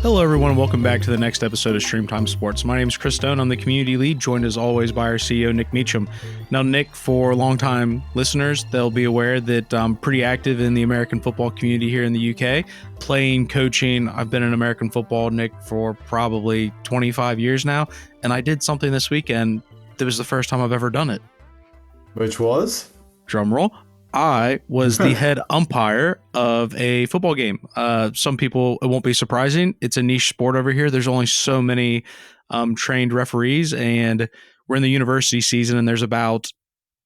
Hello, everyone. Welcome back to the next episode of StreamTime Sports. My name is Chris Stone. I'm the community lead, joined as always by our CEO, Nick Meacham. Now, Nick, for longtime listeners, they'll be aware that I'm pretty active in the American football community here in the UK, playing, coaching. I've been in American football, Nick, for probably 25 years now, and I did something this weekend that was the first time I've ever done it. Which was? Drum roll. I was the head umpire of a football game. Some people, it won't be surprising. It's a niche sport over here. There's only so many trained referees, and we're in the university season, and there's about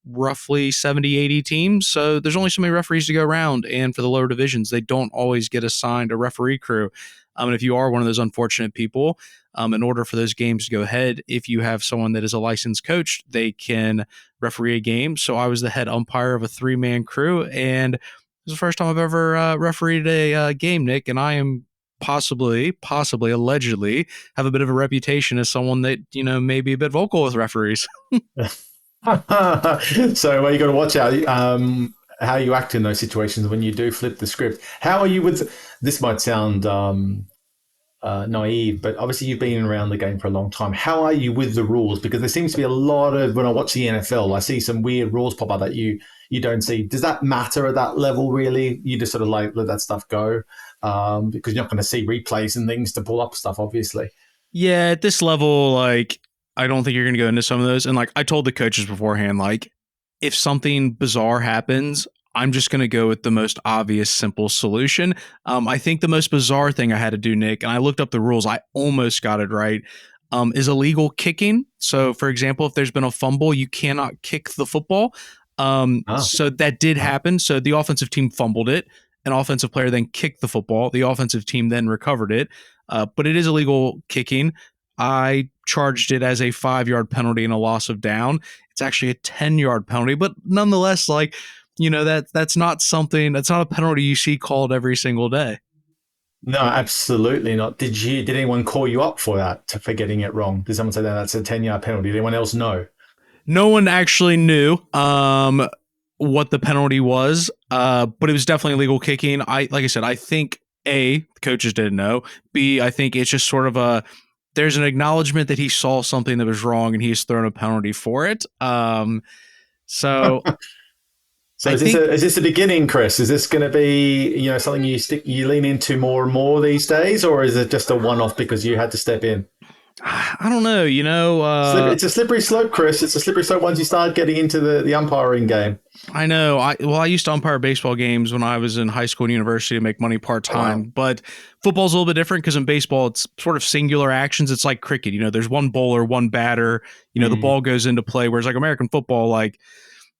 roughly 70, 80 teams. So there's only so many referees to go around. And for the lower divisions, they don't always get assigned a referee crew. And if you are one of those unfortunate people, in order for those games to go ahead, if you have someone that is a licensed coach, they can referee a game. So I was the head umpire of a 3-man crew, and it was the first time I've ever refereed a game, Nick, and I am possibly, allegedly, have a bit of a reputation as someone that, may be a bit vocal with referees. So you got to watch out how you act in those situations when you do flip the script. How are you with? This might sound naive, but obviously you've been around the game for a long time. How are you with the rules? Because there seems to be a lot of, when I watch the NFL, I see some weird rules pop up that you don't see. Does that matter at that level, really? You just sort of like let that stuff go because you're not going to see replays and things to pull up stuff, obviously. Yeah, at this level, like, I don't think you're going to go into some of those. And like I told the coaches beforehand, like, if something bizarre happens, I'm just going to go with the most obvious, simple solution. I think the most bizarre thing I had to do, Nick, and I looked up the rules, I almost got it right, is illegal kicking. So, for example, if there's been a fumble, you cannot kick the football. So that did happen. So the offensive team fumbled it. An offensive player then kicked the football. The offensive team then recovered it. But it is illegal kicking. I charged it as a 5-yard penalty and a loss of down. It's actually a 10-yard penalty, but nonetheless, like, that's not a penalty you see called every single day. No, absolutely not. Did anyone call you up for that, for getting it wrong? Did someone say that's a 10-yard penalty? Did anyone else know? No one actually knew what the penalty was, but it was definitely illegal kicking. Like I said, I think A, the coaches didn't know. B, I think it's just sort of there's an acknowledgement that he saw something that was wrong and he's thrown a penalty for it. So is this a beginning, Chris? Is this going to be something you lean into more and more these days, or is it just a one-off because you had to step in? I don't know. It's a slippery slope, Chris. It's a slippery slope once you start getting into the umpiring game. I know. I used to umpire baseball games when I was in high school and university to make money part-time. Wow. But football's a little bit different because in baseball, it's sort of singular actions. It's like cricket. There's one bowler, one batter. The ball goes into play. Whereas like American football, like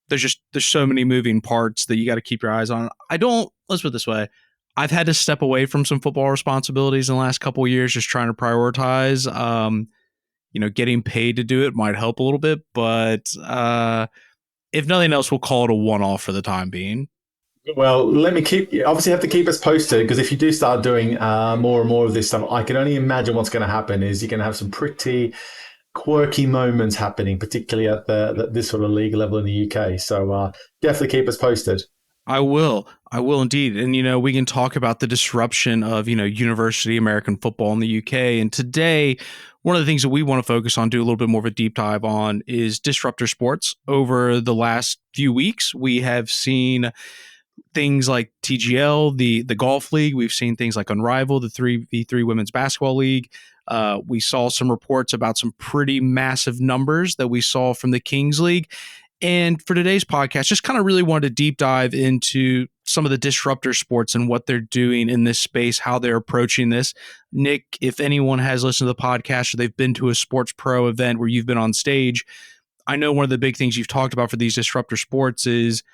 there's so many moving parts that you got to keep your eyes on. Let's put it this way. I've had to step away from some football responsibilities in the last couple of years, just trying to prioritize. Getting paid to do it might help a little bit, but if nothing else, we'll call it a one-off for the time being. Well, obviously have to keep us posted, because if you do start doing more and more of this stuff, I can only imagine what's going to happen is you're going to have some pretty quirky moments happening, particularly at this sort of league level in the UK. So definitely keep us posted. I will indeed. And, we can talk about the disruption of, university American football in the UK. And today, one of the things that we want to focus on, do a little bit more of a deep dive on, is Disruptor Sports. Over the last few weeks, we have seen things like TGL, the golf league. We've seen things like Unrivaled, the 3v3 women's basketball league. We saw some reports about some pretty massive numbers that we saw from the Kings League. And for today's podcast, just kind of really wanted to deep dive into some of the disruptor sports and what they're doing in this space, how they're approaching this. Nick, if anyone has listened to the podcast or they've been to a sports pro event where you've been on stage, I know one of the big things you've talked about for these disruptor sports is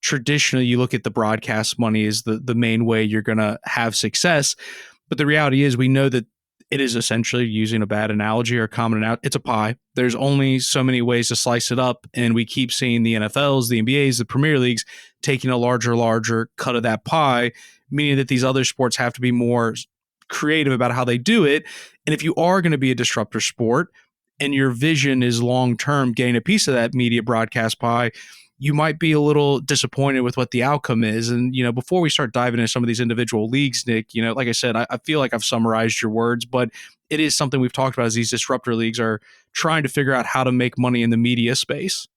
traditionally you look at the broadcast money as the main way you're going to have success. But the reality is we know that it is essentially, using a bad analogy or a common analogy, it's a pie. There's only so many ways to slice it up, and we keep seeing the NFLs, the NBAs, the Premier Leagues taking a larger cut of that pie, meaning that these other sports have to be more creative about how they do it. And if you are going to be a disruptor sport and your vision is long-term getting a piece of that media broadcast pie, you might be a little disappointed with what the outcome is. And, before we start diving into some of these individual leagues, Nick, like I said, I feel like I've summarized your words, but it is something we've talked about as these disruptor leagues are trying to figure out how to make money in the media space.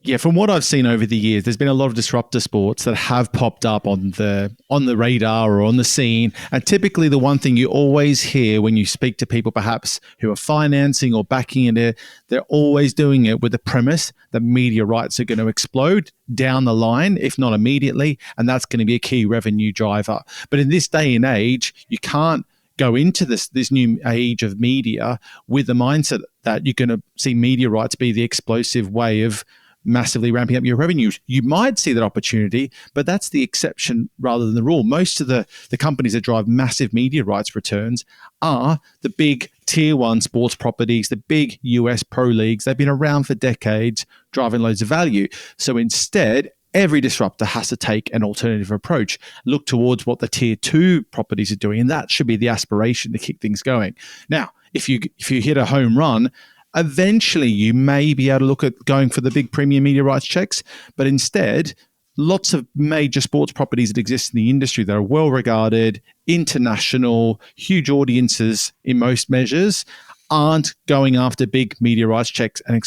Yeah, from what I've seen over the years, there's been a lot of disruptor sports that have popped up on the radar or on the scene. And typically the one thing you always hear when you speak to people perhaps who are financing or backing it, they're always doing it with the premise that media rights are going to explode down the line, if not immediately, and that's going to be a key revenue driver. But in this day and age, you can't go into this new age of media with the mindset that you're going to see media rights be the explosive way of massively ramping up your revenues. You might see that opportunity, but that's the exception rather than the rule. Most of the companies that drive massive media rights returns are the big tier one sports properties, the big US pro leagues. They've been around for decades, driving loads of value. So instead, every disruptor has to take an alternative approach, look towards what the tier two properties are doing, and that should be the aspiration to keep things going. Now, if you hit a home run, eventually you may be able to look at going for the big premium media rights checks, but instead, lots of major sports properties that exist in the industry that are well regarded, international, huge audiences in most measures, aren't going after big media rights checks and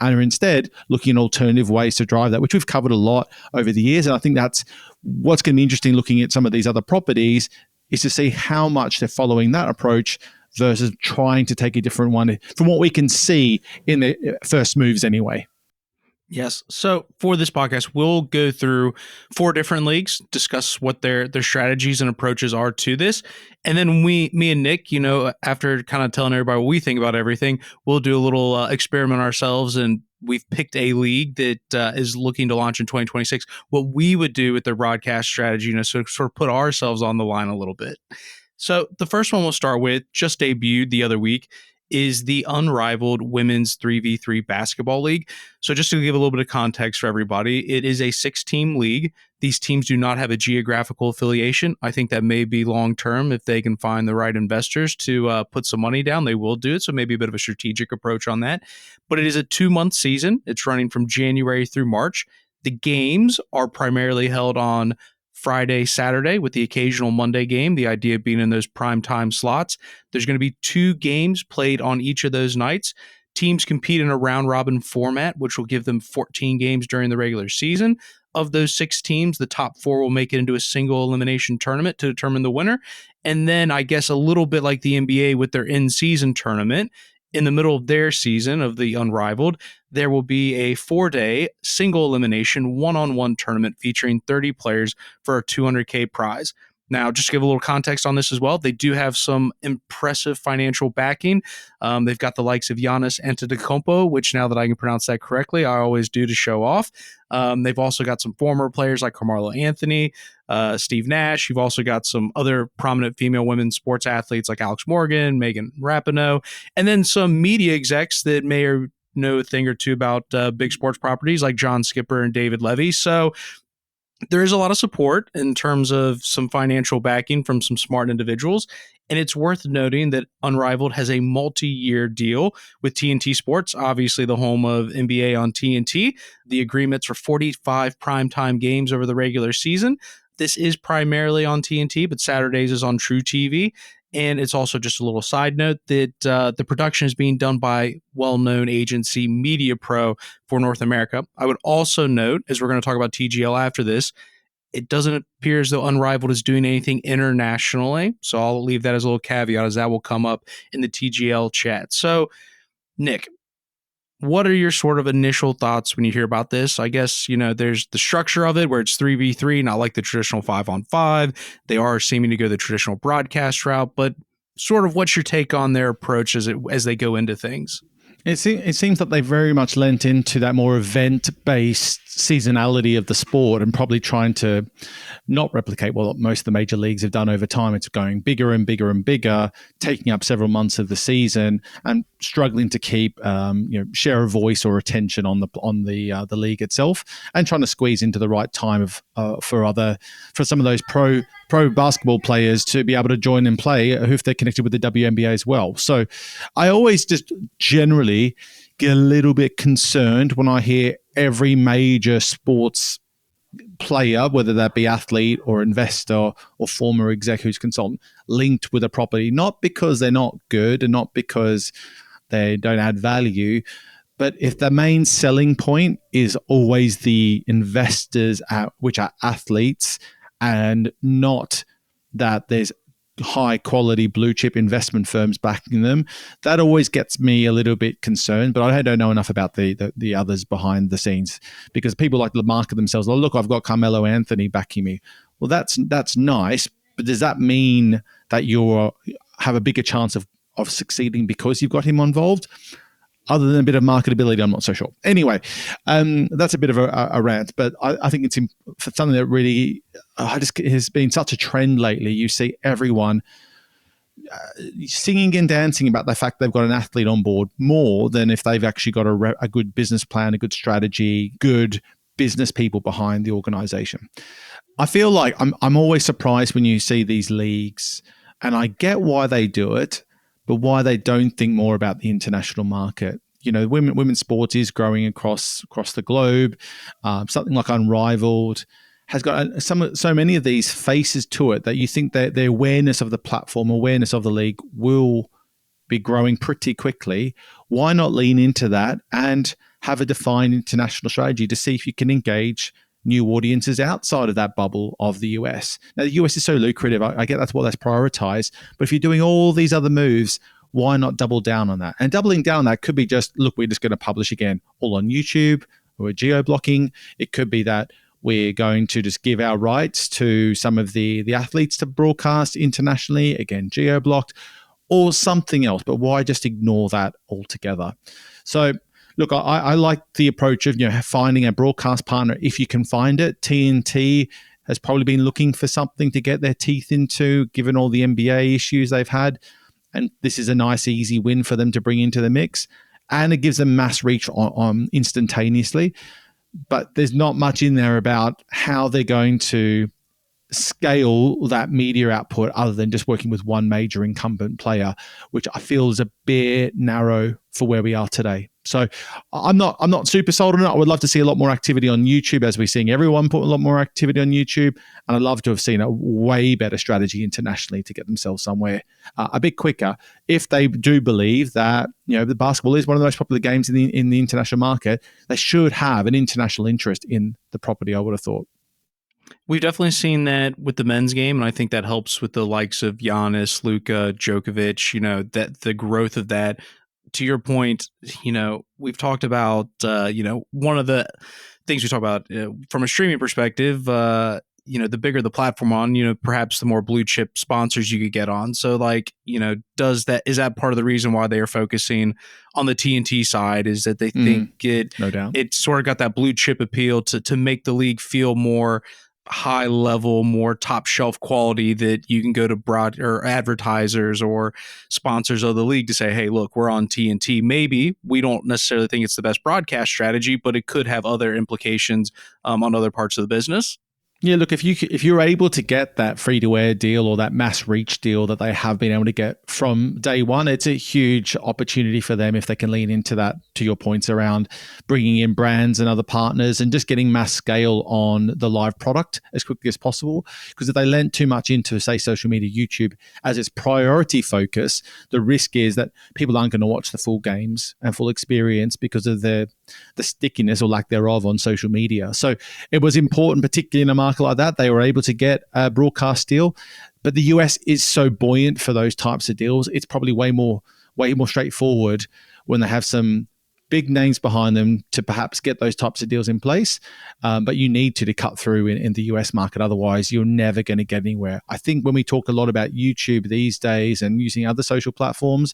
are instead looking at alternative ways to drive that, which we've covered a lot over the years. And I think that's what's going to be interesting looking at some of these other properties, is to see how much they're following that approach versus trying to take a different one from what we can see in the first moves anyway. Yes. So for this podcast, we'll go through 4 different leagues, discuss what their strategies and approaches are to this. And then me and Nick, after kind of telling everybody what we think about everything, we'll do a little experiment ourselves. And we've picked a league that is looking to launch in 2026. What we would do with their broadcast strategy, so sort of put ourselves on the line a little bit. So the first one we'll start with, just debuted the other week, is the Unrivaled Women's 3v3 Basketball League. So just to give a little bit of context for everybody, it is a 6-team league. These teams do not have a geographical affiliation. I think that may be long-term. If they can find the right investors to put some money down, they will do it. So maybe a bit of a strategic approach on that. But it is a 2-month season. It's running from January through March. The games are primarily held on Friday, Saturday, with the occasional Monday game, the idea being in those prime time slots. There's going to be 2 games played on each of those nights. Teams compete in a round-robin format, which will give them 14 games during the regular season. Of those 6 teams, the top 4 will make it into a single elimination tournament to determine the winner. And then I guess a little bit like the NBA with their in-season tournament, in the middle of their season of the Unrivaled, there will be a 4-day single elimination one-on-one tournament featuring 30 players for a $200K prize. Now, just to give a little context on this as well, they do have some impressive financial backing. They've got the likes of Giannis Antetokounmpo, which now that I can pronounce that correctly, I always do to show off. They've also got some former players like Carmelo Anthony, Steve Nash. You've also got some other prominent female women's sports athletes like Alex Morgan, Megan Rapinoe, and then some media execs that may or know a thing or two about big sports properties like John Skipper and David Levy. So there is a lot of support in terms of some financial backing from some smart individuals. And it's worth noting that Unrivaled has a multi-year deal with TNT Sports, obviously the home of NBA on TNT. The agreement's for 45 primetime games over the regular season. This is primarily on TNT, but Saturdays is on True TV. And it's also just a little side note that the production is being done by well-known agency Media Pro for North America. I would also note, as we're going to talk about TGL after this, it doesn't appear as though Unrivaled is doing anything internationally. So I'll leave that as a little caveat, as that will come up in the TGL chat. So, Nick, what are your sort of initial thoughts when you hear about this? I guess, there's the structure of it where it's 3v3, not like the traditional 5-on-5. They are seeming to go the traditional broadcast route, but sort of what's your take on their approach as they go into things? It seems that they very much lent into that more event-based seasonality of the sport and probably trying to not replicate what most of the major leagues have done over time. It's going bigger and bigger and bigger, taking up several months of the season and struggling to keep share of voice or attention on the league itself, and trying to squeeze into the right time for some of those pro basketball players to be able to join and play if they're connected with the WNBA as well. So I always just generally get a little bit concerned when I hear every major sports player, whether that be athlete or investor or former executive consultant, linked with a property, not because they're not good and not because they don't add value, but if the main selling point is always the investors, which are athletes, and not that there's high quality blue chip investment firms backing them, that always gets me a little bit concerned. But I don't know enough about the others behind the scenes, because people like to market themselves. Oh, look, I've got Carmelo Anthony backing me. Well, that's nice, but does that mean that you have a bigger chance of succeeding because you've got him involved? Other than a bit of marketability, I'm not so sure. Anyway, that's a bit of a rant, but I think it's for something that really has been such a trend lately. You see everyone singing and dancing about the fact they've got an athlete on board more than if they've actually got a good business plan, a good strategy, good business people behind the organization. I feel like I'm always surprised when you see these leagues, and I get why they do it, but why they don't think more about the international market. You know, women's sports is growing across the globe. Something like Unrivaled has got so many of these faces to it that you think that the awareness of the platform, awareness of the league will be growing pretty quickly. Why not lean into that and have a defined international strategy to see if you can engage new audiences outside of that bubble of the US. Now, the US is so lucrative. I get that's what that's prioritized. But if you're doing all these other moves, why not double down on that? And doubling down on that could be just, look, we're just going to publish again all on YouTube. We're geo-blocking. It could be that we're going to just give our rights to some of the athletes to broadcast internationally, again, geo-blocked, or something else. But why just ignore that altogether? So, look, I like the approach of finding a broadcast partner if you can find it. TNT has probably been looking for something to get their teeth into, given all the NBA issues they've had. And this is a nice, easy win for them to bring into the mix. And it gives them mass reach on instantaneously. But there's not much in there about how they're going to scale that media output other than just working with one major incumbent player, which I feel is a bit narrow for where we are today. So I'm not super sold on it. I would love to see a lot more activity on YouTube, as we're seeing everyone put a lot more activity on YouTube. And I'd love to have seen a way better strategy internationally to get themselves somewhere a bit quicker, if they do believe that the basketball is one of the most popular games in the international market. They should have an international interest in the property, I would have thought. We've definitely seen that with the men's game, and I think that helps with the likes of Giannis, Luka, Djokovic, that the growth of that. To your point, we've talked about, one of the things we talk about from a streaming perspective, the bigger the platform on, perhaps the more blue chip sponsors you could get on. So is that part of the reason why they are focusing on the TNT side, is that they think no doubt, it sort of got that blue chip appeal to make the league feel more high level, more top shelf quality, that you can go to broad or advertisers or sponsors of the league to say, hey, look, we're on TNT. Maybe we don't necessarily think it's the best broadcast strategy, but it could have other implications on other parts of the business. Yeah, look, if you're able to get that free-to-air deal or that mass reach deal that they have been able to get from day one, it's a huge opportunity for them if they can lean into that, to your points around bringing in brands and other partners and just getting mass scale on the live product as quickly as possible. Because if they lent too much into, say, social media, YouTube, as its priority focus, the risk is that people aren't going to watch the full games and full experience because of the stickiness or lack thereof on social media. So it was important, particularly in a market like that, they were able to get a broadcast deal. But the US is so buoyant for those types of deals. It's probably way more straightforward when they have some big names behind them to perhaps get those types of deals in place. But you need to cut through in the US market. Otherwise, you're never going to get anywhere. I think when we talk a lot about YouTube these days and using other social platforms,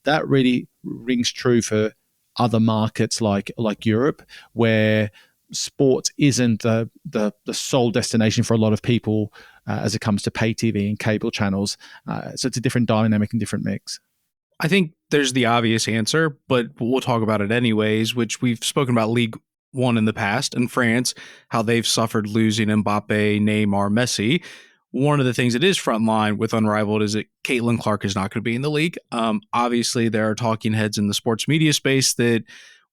that really rings true for other markets like Europe, where sports isn't the sole destination for a lot of people as it comes to pay TV and cable channels. So it's a different dynamic and different mix. I think there's the obvious answer, but we'll talk about it anyways, which we've spoken about League One in the past in France, how they've suffered losing Mbappe, Neymar, Messi. One of the things that is frontline with Unrivaled is that Caitlin Clark is not going to be in the league. Obviously, there are talking heads in the sports media space that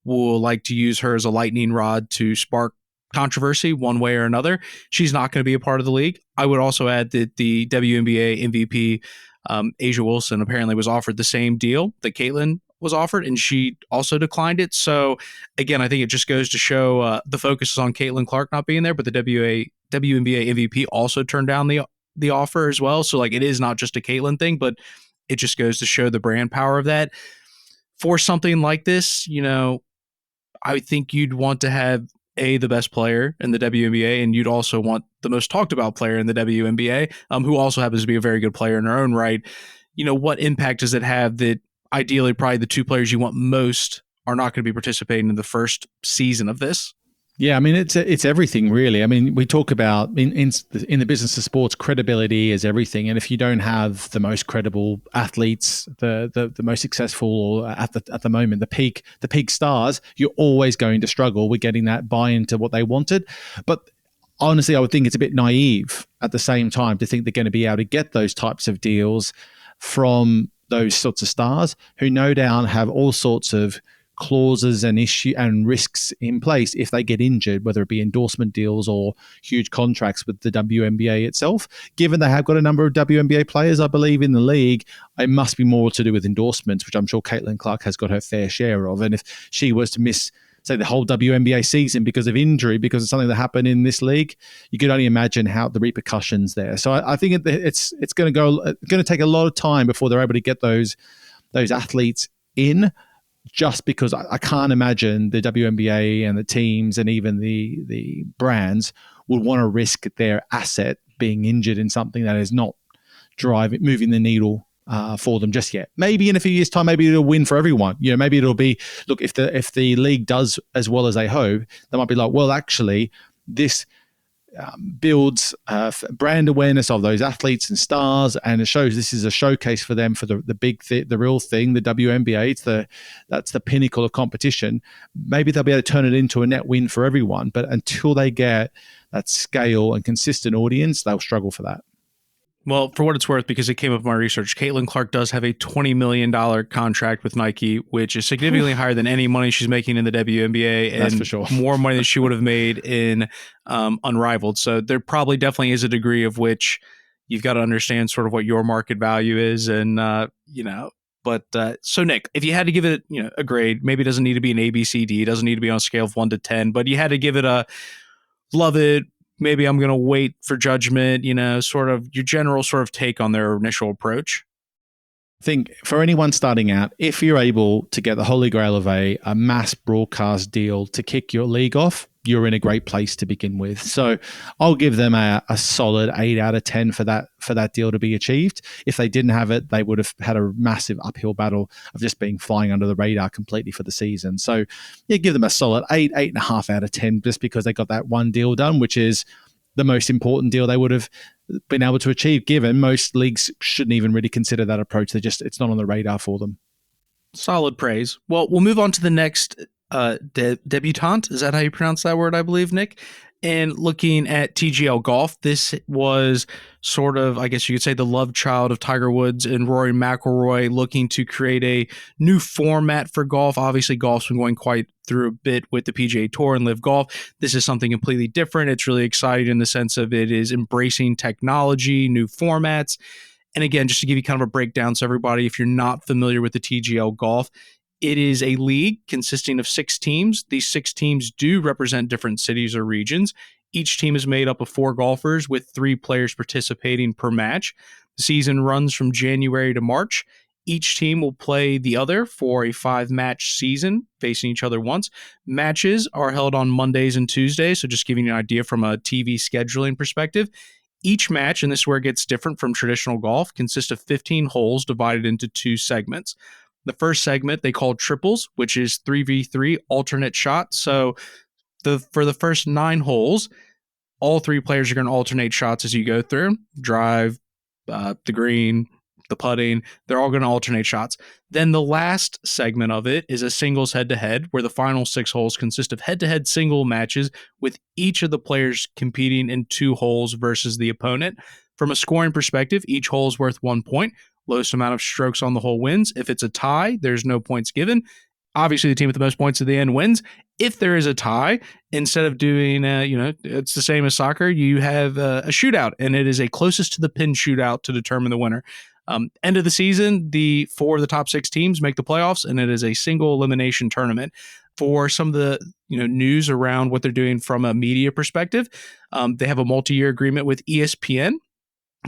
will like to use her as a lightning rod to spark controversy one way or another. She's not going to be a part of the league. I would also add that the WNBA MVP, Asia Wilson, apparently was offered the same deal that Caitlin was offered, and she also declined it. So again, I think it just goes to show the focus is on Caitlin Clark not being there, but the WNBA MVP also turned down the offer as well. So like, it is not just a Caitlin thing, but it just goes to show the brand power of that. For something like this, I think you'd want to have the best player in the WNBA, and you'd also want the most talked about player in the WNBA, who also happens to be a very good player in her own right. What impact does it have that ideally probably the two players you want most are not going to be participating in the first season of this? Yeah, I mean, it's everything really. I mean, we talk about in the business of sports, credibility is everything, and if you don't have the most credible athletes, the most successful at the moment, the peak stars, you're always going to struggle with getting that buy-in to what they wanted. But honestly, I would think it's a bit naive at the same time to think they're going to be able to get those types of deals from those sorts of stars who no doubt have all sorts of clauses and risks in place if they get injured, whether it be endorsement deals or huge contracts with the WNBA itself. Given they have got a number of WNBA players, I believe, in the league, it must be more to do with endorsements, which I'm sure Caitlin Clark has got her fair share of. And if she was to miss, say, the whole WNBA season because of injury, because of something that happened in this league, you could only imagine how the repercussions there. So I think it's going to take a lot of time before they're able to get those athletes in. Just because I can't imagine the WNBA and the teams and even the brands would want to risk their asset being injured in something that is not moving the needle for them just yet. Maybe in a few years' time, maybe it'll win for everyone. Maybe it'll be, look, if the league does as well as they hope, they might be like, well, actually, this builds brand awareness of those athletes and stars, and it shows this is a showcase for them for the real thing, the WNBA. That's the pinnacle of competition. Maybe they'll be able to turn it into a net win for everyone, but until they get that scale and consistent audience, they'll struggle for that. Well, for what it's worth, because it came up in my research, Caitlin Clark does have a $20 million contract with Nike, which is significantly higher than any money she's making in the WNBA, and that's for sure. More money than she would have made in Unrivaled. So there probably definitely is a degree of which you've got to understand sort of what your market value is. And, so Nick, if you had to give it, a grade, maybe it doesn't need to be an ABCD, it doesn't need to be on a scale of 1 to 10, but you had to give it a love it, maybe I'm going to wait for judgment, sort of your general sort of take on their initial approach. I think for anyone starting out, if you're able to get the holy grail of a mass broadcast deal to kick your league off, you're in a great place to begin with. So I'll give them a solid 8 out of 10 for that deal to be achieved. If they didn't have it, they would have had a massive uphill battle of just being flying under the radar completely for the season. So give them a solid 8.5 out of 10, just because they got that one deal done, which is the most important deal they would have been able to achieve, given most leagues shouldn't even really consider that approach. It's not on the radar for them. Solid praise. Well, we'll move on to the next debutante. Is that how you pronounce that word, I believe, Nick? And looking at TGL Golf, this was sort of, I guess you could say, the love child of Tiger Woods and Rory McIlroy, looking to create a new format for golf. Obviously, golf's been going quite through a bit with the PGA Tour and Live Golf. This is something completely different. It's really exciting in the sense of it is embracing technology, new formats. And again, just to give you kind of a breakdown, so everybody, if you're not familiar with the TGL Golf, it is a league consisting of 6 teams. These 6 teams do represent different cities or regions. Each team is made up of 4 golfers with 3 players participating per match. The season runs from January to March. Each team will play the other for a 5-match season, facing each other once. Matches are held on Mondays and Tuesdays, so just giving you an idea from a TV scheduling perspective. Each match, and this is where it gets different from traditional golf, consists of 15 holes divided into 2 segments. The first segment they call triples, which is 3v3 alternate shots. So for the first 9 holes, all 3 players are going to alternate shots as you go through. Drive, the green, the putting, they're all going to alternate shots. Then the last segment of it is a singles head-to-head, where the final 6 holes consist of head-to-head single matches with each of the players competing in 2 holes versus the opponent. From a scoring perspective, each hole is worth 1 point. Lowest amount of strokes on the hole wins. If it's a tie, there's no points given. obviously the team with the most points at the end wins. If there is a tie, instead of doing, it's the same as soccer, you have a shootout, and it is a closest to the pin shootout to determine the winner. End of the season, the 4 of the top 6 teams make the playoffs, and it is a single elimination tournament. For some of the news around what they're doing from a media perspective, they have a multi-year agreement with ESPN.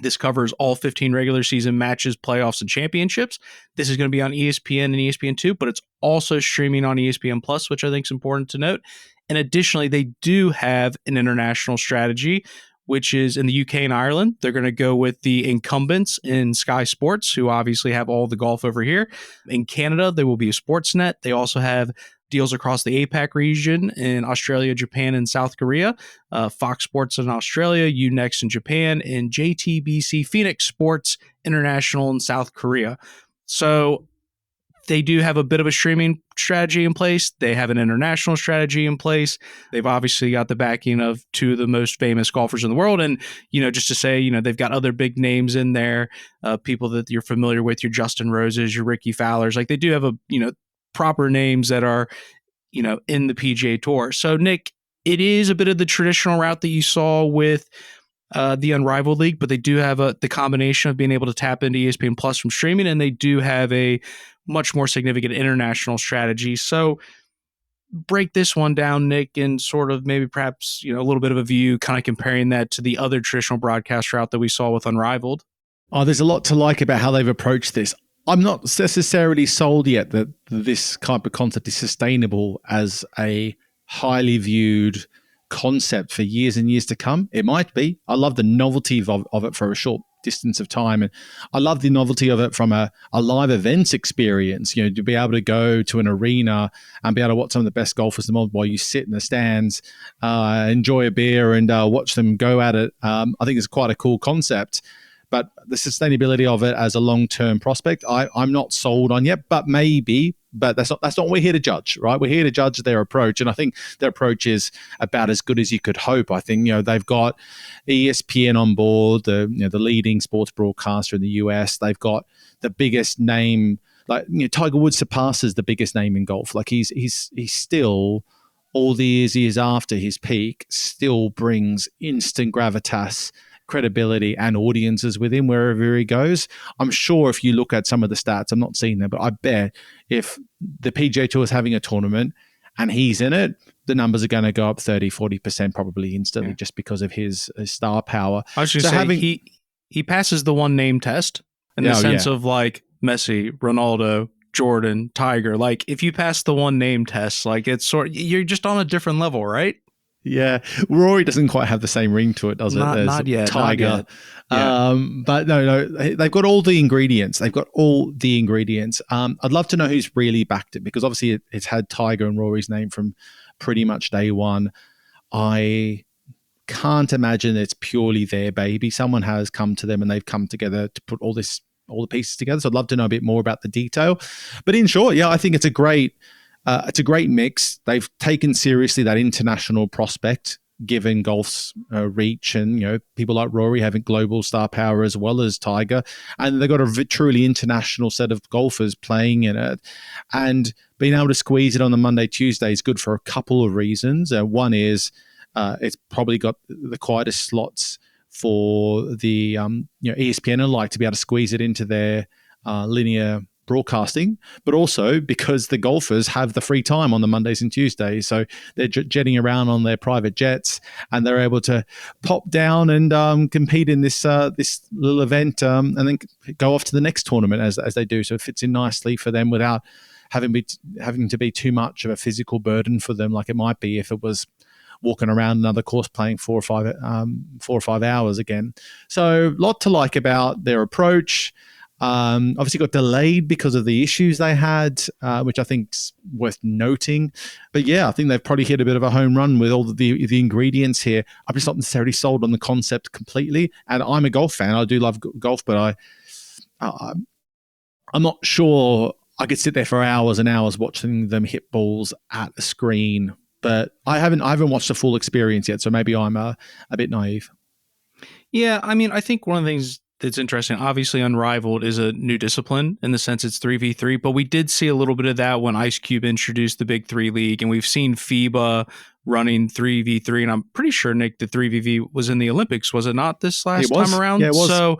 This covers all 15 regular season matches, playoffs, and championships. This is going to be on ESPN and ESPN2, but it's also streaming on ESPN Plus, which I think is important to note. And additionally, they do have an international strategy, which is in the UK and Ireland. They're going to go with the incumbents in Sky Sports, who obviously have all the golf over here. In Canada, there will be a Sportsnet. They also have deals across the APAC region in Australia, Japan, and South Korea. Fox Sports in Australia, Unext in Japan, and JTBC Phoenix Sports International in South Korea. So they do have a bit of a streaming strategy in place. They have an international strategy in place. They've obviously got the backing of 2 of the most famous golfers in the world. And, just to say, they've got other big names in there, people that you're familiar with, your Justin Roses, your Ricky Fowlers. Like they do have proper names that are, in the PGA Tour. So, Nick, it is a bit of the traditional route that you saw with the Unrivaled League, but they do have the combination of being able to tap into ESPN Plus from streaming, and they do have a much more significant international strategy. So, break this one down, Nick, and sort of maybe perhaps a little bit of a view, kind of comparing that to the other traditional broadcast route that we saw with Unrivaled. Oh, there's a lot to like about how they've approached this. I'm not necessarily sold yet that this type of concept is sustainable as a highly viewed concept for years and years to come. It might be. I love the novelty of it for a short distance of time. And I love the novelty of it from a live events experience, to be able to go to an arena and be able to watch some of the best golfers in the world while you sit in the stands, enjoy a beer and watch them go at it. I think it's quite a cool concept. But the sustainability of it as a long-term prospect, I'm not sold on yet, but maybe. But that's not what we're here to judge, right? We're here to judge their approach, and I think their approach is about as good as you could hope. I think they've got ESPN on board, the leading sports broadcaster in the US. They've got the biggest name, like Tiger Woods surpasses the biggest name in golf. Like he's still, all the years after his peak, still brings instant gravitas, credibility and audiences with him wherever he goes. I'm sure if you look at some of the stats, I'm not seeing them, but I bet if the PGA Tour is having a tournament and he's in it, the numbers are going to go up 30, 40% probably instantly just because of his star power. I was just saying, he passes the one name test in the sense of like Messi, Ronaldo, Jordan, Tiger. Like if you pass the one name test, like it's you're just on a different level, right? Yeah, Rory doesn't quite have the same ring to it, does it? Not yet. Tiger. Yeah. But no, they've got all the ingredients. I'd love to know who's really backed it, because obviously it's had Tiger and Rory's name from pretty much day one. I can't imagine it's purely their baby. Someone has come to them and they've come together to put all the pieces together. So I'd love to know a bit more about the detail. But in short, I think it's a great mix. They've taken seriously that international prospect, given golf's reach, and people like Rory having global star power as well as Tiger, and they've got a truly international set of golfers playing in it. And being able to squeeze it on the Monday, Tuesday is good for a couple of reasons. One is it's probably got the quietest slots for the ESPN and like to be able to squeeze it into their linear broadcasting, but also because the golfers have the free time on the Mondays and Tuesdays, so they're jetting around on their private jets and they're able to pop down and compete in this little event and then go off to the next tournament as they do. So it fits in nicely for them without having to be too much of a physical burden for them, like it might be if it was walking around another course playing 4 or 5 hours again. So a lot to like about their approach. Obviously got delayed because of the issues they had, which I think's worth noting. But I think they've probably hit a bit of a home run with all the ingredients here. I'm just not necessarily sold on the concept completely. And I'm a golf fan. I do love golf, but I'm not sure I could sit there for hours and hours watching them hit balls at a screen. But I haven't watched the full experience yet, so maybe I'm a bit naive. Yeah, I mean, I think one of the things that's interesting. Obviously, Unrivaled is a new discipline in the sense it's 3v3, but we did see a little bit of that when Ice Cube introduced the Big Three League, and we've seen FIBA running 3v3, and I'm pretty sure, Nick, the 3v3 was in the Olympics, was it not, this last time around? Yeah, it was. So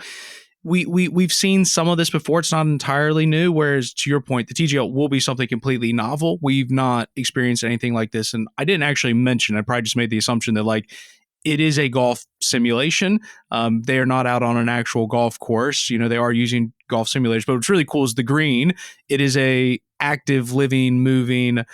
we've seen some of this before. It's not entirely new, whereas to your point, the TGL will be something completely novel. We've not experienced anything like this, and I didn't actually mention, I probably just made the assumption that like it is a golf simulation. They are not out on an actual golf course. You know, they are using golf simulators, but what's really cool is the green. It is a active, living, moving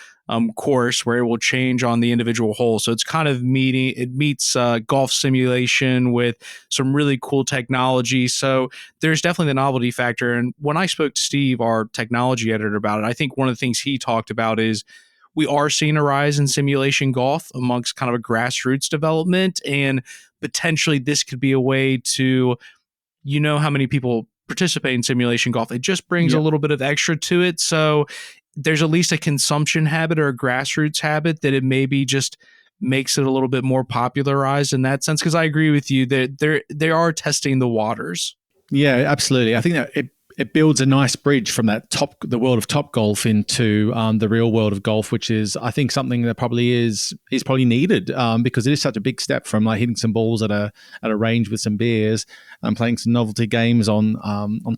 course where it will change on the individual hole. So it's kind of meets golf simulation with some really cool technology. So there's definitely the novelty factor. And when I spoke to Steve, our technology editor, about it, I think one of the things he talked about is we are seeing a rise in simulation golf amongst kind of a grassroots development, and potentially this could be a way to, you know, how many people participate in simulation golf. It just brings a little bit of extra to it. So there's at least a consumption habit or a grassroots habit that it maybe just makes it a little bit more popularized in that sense. Because I agree with you that they are testing the waters. Yeah, absolutely. I think that it builds a nice bridge from the world of top golf into the real world of golf, which is, I think, something that probably is probably needed because it is such a big step from like hitting some balls at a range with some beers and playing some novelty games on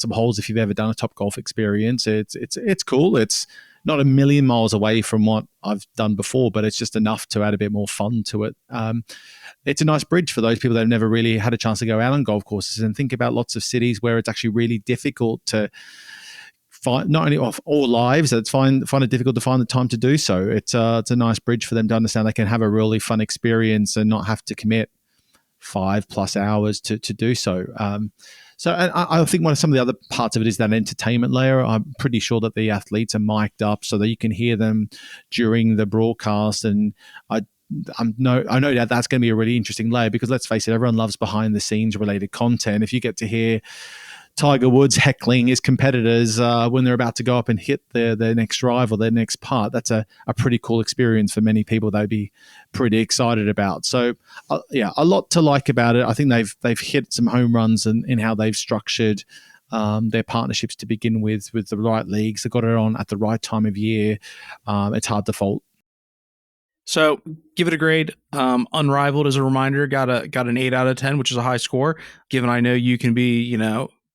some holes. If you've ever done a top golf experience, it's cool. It's not a million miles away from what I've done before, but it's just enough to add a bit more fun to it. It's a nice bridge for those people that have never really had a chance to go out on golf courses, and think about lots of cities where it's actually really difficult to find, not only off all lives, it's find it difficult to find the time to do so. It's a nice bridge for them to understand they can have a really fun experience and not have to commit 5+ hours to do so. So I think some of the other parts of it is that entertainment layer. I'm pretty sure that the athletes are mic'd up so that you can hear them during the broadcast. And I know that that's going to be a really interesting layer because, let's face it, everyone loves behind the scenes related content. If you get to hear Tiger Woods heckling his competitors when they're about to go up and hit their next drive or their next putt, that's a pretty cool experience for many people. They'd be pretty excited about. So a lot to like about it. I think they've hit some home runs in how they've structured their partnerships to begin with the right leagues. They got it on at the right time of year. It's hard to fault. So give it a grade. Unrivaled, as a reminder, got an 8 out of 10, which is a high score. Given I know you can be,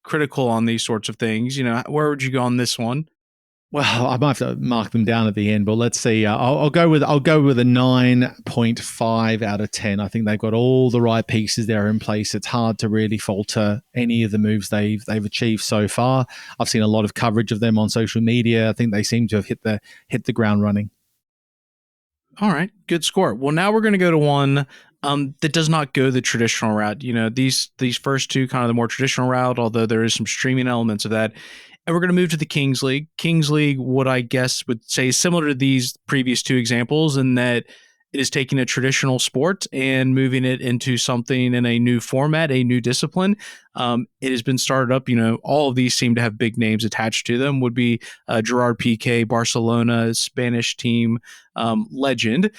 critical on these sorts of things, where would you go on this one? Well, I might have to mark them down at the end, but let's see. I'll go with a 9.5 out of 10. I think they've got all the right pieces there in place. It's hard to really falter any of the moves they've achieved so far. I've seen a lot of coverage of them on social media. I think they seem to have hit the ground running. All right, good score. Well, now we're going to go to one that does not go the traditional route. These first two kind of the more traditional route, although there is some streaming elements of that. And we're going to move to the Kings League. Kings League, what I guess would say is similar to these previous two examples in that it is taking a traditional sport and moving it into something in a new format, a new discipline. It has been started up. All of these seem to have big names attached to them. Would be Gerard Piqué, Barcelona, Spanish team legend,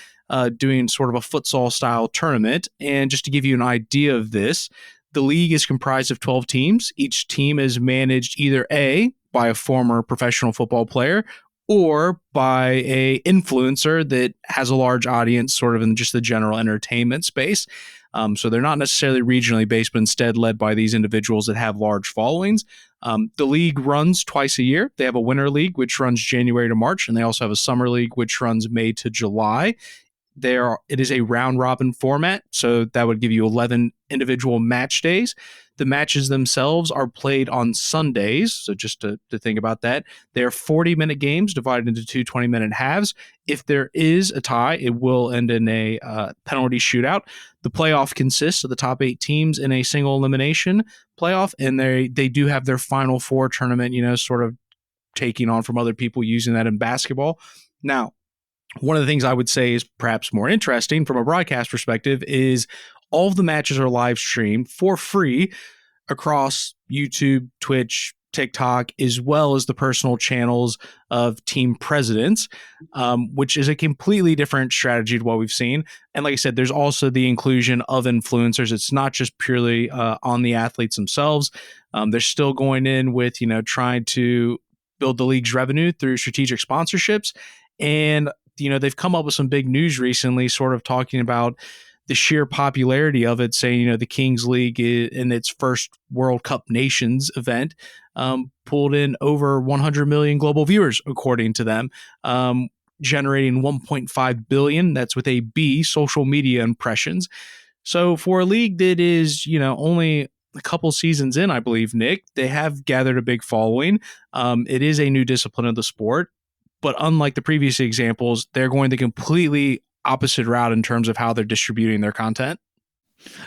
doing sort of a futsal style tournament. And just to give you an idea of this, the league is comprised of 12 teams. Each team is managed either A, by a former professional football player, or by a influencer that has a large audience sort of in just the general entertainment space. So they're not necessarily regionally based, but instead led by these individuals that have large followings. The league runs twice a year. They have a winter league, which runs January to March, and they also have a summer league, which runs May to July. It is a round robin format, so that would give you 11 individual match days. The matches themselves are played on Sundays, so just to think about that. They're 40-minute games divided into two 20-minute halves. If there is a tie, it will end in a penalty shootout. The playoff consists of the top 8 teams in a single elimination playoff, and they do have their Final Four tournament, sort of taking on from other people using that in basketball. Now, one of the things I would say is perhaps more interesting from a broadcast perspective is all of the matches are live streamed for free across YouTube, Twitch, TikTok, as well as the personal channels of team presidents, which is a completely different strategy to what we've seen. And like I said, there's also the inclusion of influencers. It's not just purely on the athletes themselves. They're still going in with, trying to build the league's revenue through strategic sponsorships. And, they've come up with some big news recently, sort of talking about the sheer popularity of it, saying, the Kings League in its first World Cup Nations event pulled in over 100 million global viewers, according to them, generating 1.5 billion, that's with a B, social media impressions. So for a league that is, only a couple seasons in, I believe, Nick, they have gathered a big following. It is a new discipline of the sport, but unlike the previous examples, they're going the completely opposite route in terms of how they're distributing their content.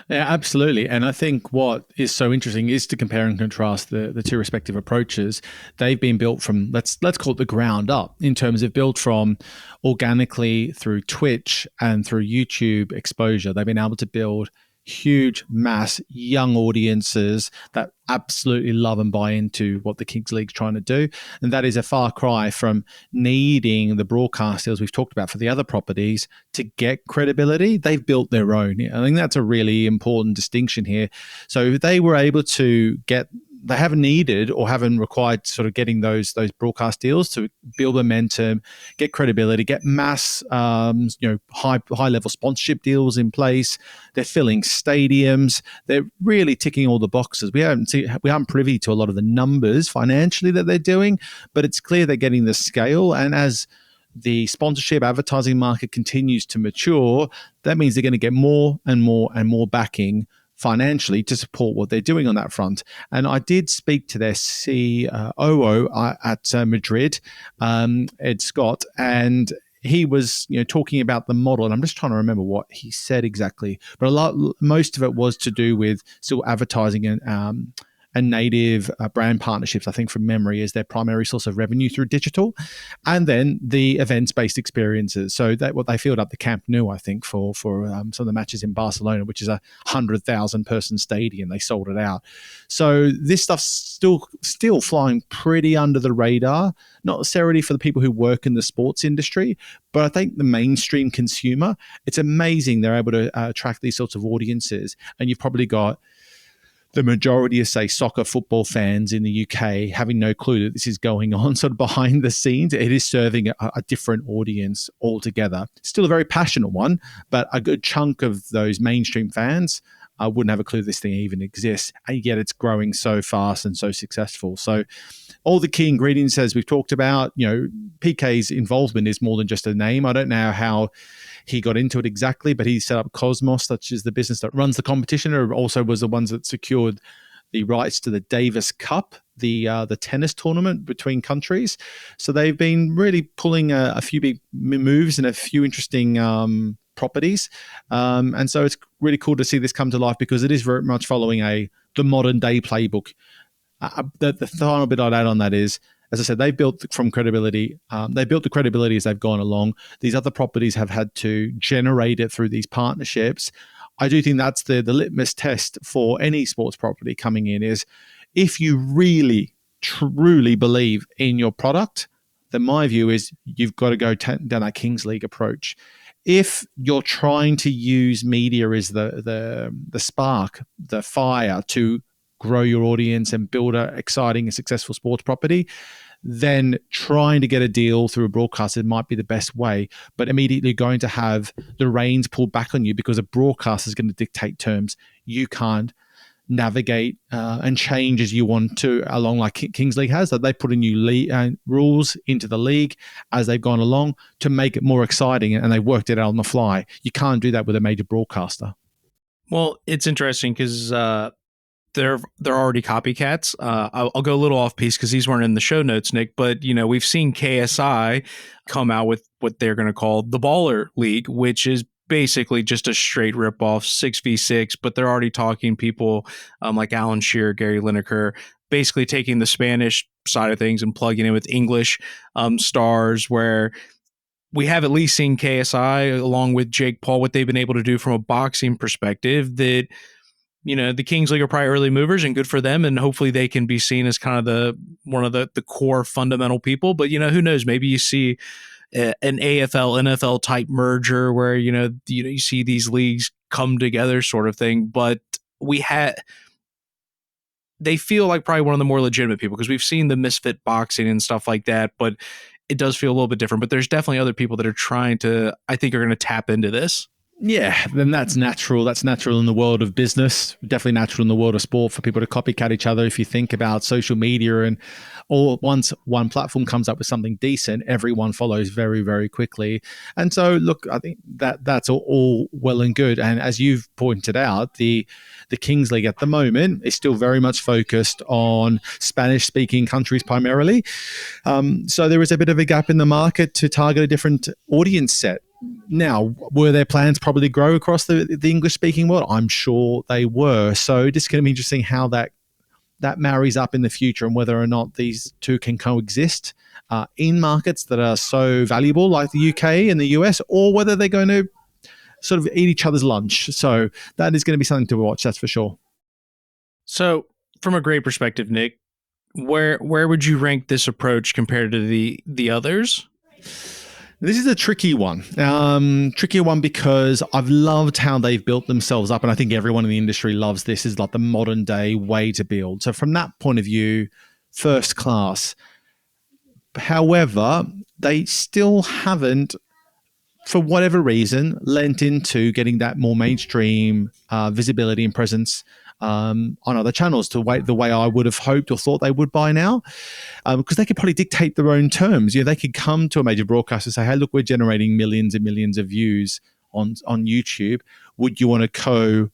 Yeah, absolutely. And I think what is so interesting is to compare and contrast the two respective approaches. They've been built from, let's call it the ground up, in terms of built from organically through Twitch and through YouTube exposure. They've been able to build huge mass young audiences that absolutely love and buy into what the Kings League's trying to do. And that is a far cry from needing the broadcast deals we've talked about for the other properties to get credibility. They've built their own. I think that's a really important distinction here. So if they were able to get, they haven't needed or haven't required sort of getting those broadcast deals to build momentum, get credibility, get mass, high level sponsorship deals in place. They're filling stadiums. They're really ticking all the boxes. We aren't privy to a lot of the numbers financially that they're doing, but it's clear they're getting the scale. And as the sponsorship advertising market continues to mature, that means they're going to get more and more and more backing financially to support what they're doing on that front. And I did speak to their COO at Madrid, Ed Scott, and he was talking about the model, and I'm just trying to remember what he said exactly, but most of it was to do with still advertising and native brand partnerships, I think from memory, is their primary source of revenue through digital. And then the events-based experiences. So that what they filled up the Camp Nou, I think, for some of the matches in Barcelona, which is a 100,000 person stadium. They sold it out. So this stuff's still flying pretty under the radar, not necessarily for the people who work in the sports industry, but I think the mainstream consumer, it's amazing they're able to attract these sorts of audiences. And you've probably got the majority of, say, soccer football fans in the UK having no clue that this is going on sort of behind the scenes. It is serving a different audience altogether. Still a very passionate one, but a good chunk of those mainstream fans wouldn't have a clue this thing even exists. And yet it's growing so fast and so successful. So all the key ingredients, as we've talked about, PK's involvement is more than just a name. I don't know how he got into it exactly, but he set up Cosmos, such as the business that runs the competition, or also was the ones that secured the rights to the Davis Cup, the tennis tournament between countries. So they've been really pulling a few big moves and a few interesting properties. And so it's really cool to see this come to life because it is very much following the modern day playbook. The final bit I'd add on that is, as I said, they built from credibility. They built the credibility as they've gone along. These other properties have had to generate it through these partnerships. I do think that's the litmus test for any sports property coming in is if you really, truly believe in your product, then my view is you've got to go down that Kings League approach. If you're trying to use media as the spark, the fire to grow your audience and build an exciting and successful sports property, then trying to get a deal through a broadcaster might be the best way, but immediately going to have the reins pulled back on you because a broadcaster is going to dictate terms. You can't navigate and change as you want to along like Kings League has. That they put in new rules into the league as they've gone along to make it more exciting, and they worked it out on the fly. You can't do that with a major broadcaster. Well, it's interesting because they're already copycats. I'll go a little off piece because these weren't in the show notes, Nick, but we've seen KSI come out with what they're going to call the Baller League, which is basically just a straight ripoff 6v6, but they're already talking people like Alan Shearer, Gary Lineker, basically taking the Spanish side of things and plugging in with English stars, where we have at least seen KSI along with Jake Paul, what they've been able to do from a boxing perspective that the Kings League are probably early movers, and good for them. And hopefully they can be seen as kind of one of the core fundamental people. But, who knows? Maybe you see an AFL, NFL type merger where, you see these leagues come together sort of thing. But they feel like probably one of the more legitimate people, because we've seen the misfit boxing and stuff like that, but it does feel a little bit different. But there's definitely other people that are trying to, I think, are going to tap into this. Yeah, then that's natural. That's natural in the world of business, definitely natural in the world of sport for people to copycat each other. If you think about social media, and once one platform comes up with something decent, everyone follows very, very quickly. And so, look, I think that's all well and good. And as you've pointed out, the Kings League at the moment is still very much focused on Spanish-speaking countries primarily. So there is a bit of a gap in the market to target a different audience set. Now, were there plans probably grow across the English-speaking world? I'm sure they were. So it's going to be interesting how that marries up in the future, and whether or not these two can coexist in markets that are so valuable like the UK and the US, or whether they're going to sort of eat each other's lunch. So that is going to be something to watch, that's for sure. So from a great perspective, Nick, where would you rank this approach compared to the others? This is a tricky one. Trickier one because I've loved how they've built themselves up, and I think everyone in the industry loves this. Is like the modern day way to build. So from that point of view, first class. However, they still haven't, for whatever reason, lent into getting that more mainstream visibility and presence on other channels the way I would have hoped or thought they would by now, because they could probably dictate their own terms. They could come to a major broadcaster and say, hey, look, we're generating millions and millions of views on YouTube. Would you want to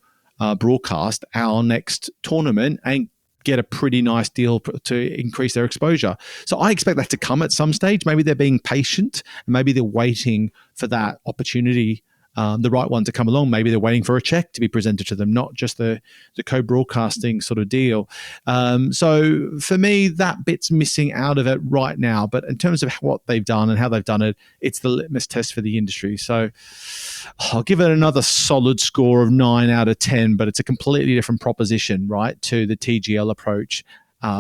broadcast our next tournament and get a pretty nice deal to increase their exposure? So I expect that to come at some stage. Maybe they're being patient, and maybe they're waiting for that opportunity, the right one to come along. Maybe they're waiting for a check to be presented to them, not just the co-broadcasting sort of deal. So for me, that bit's missing out of it right now. But in terms of what they've done and how they've done it, it's the litmus test for the industry. So I'll give it another solid score of 9 out of 10, but it's a completely different proposition, right, to the TGL approach,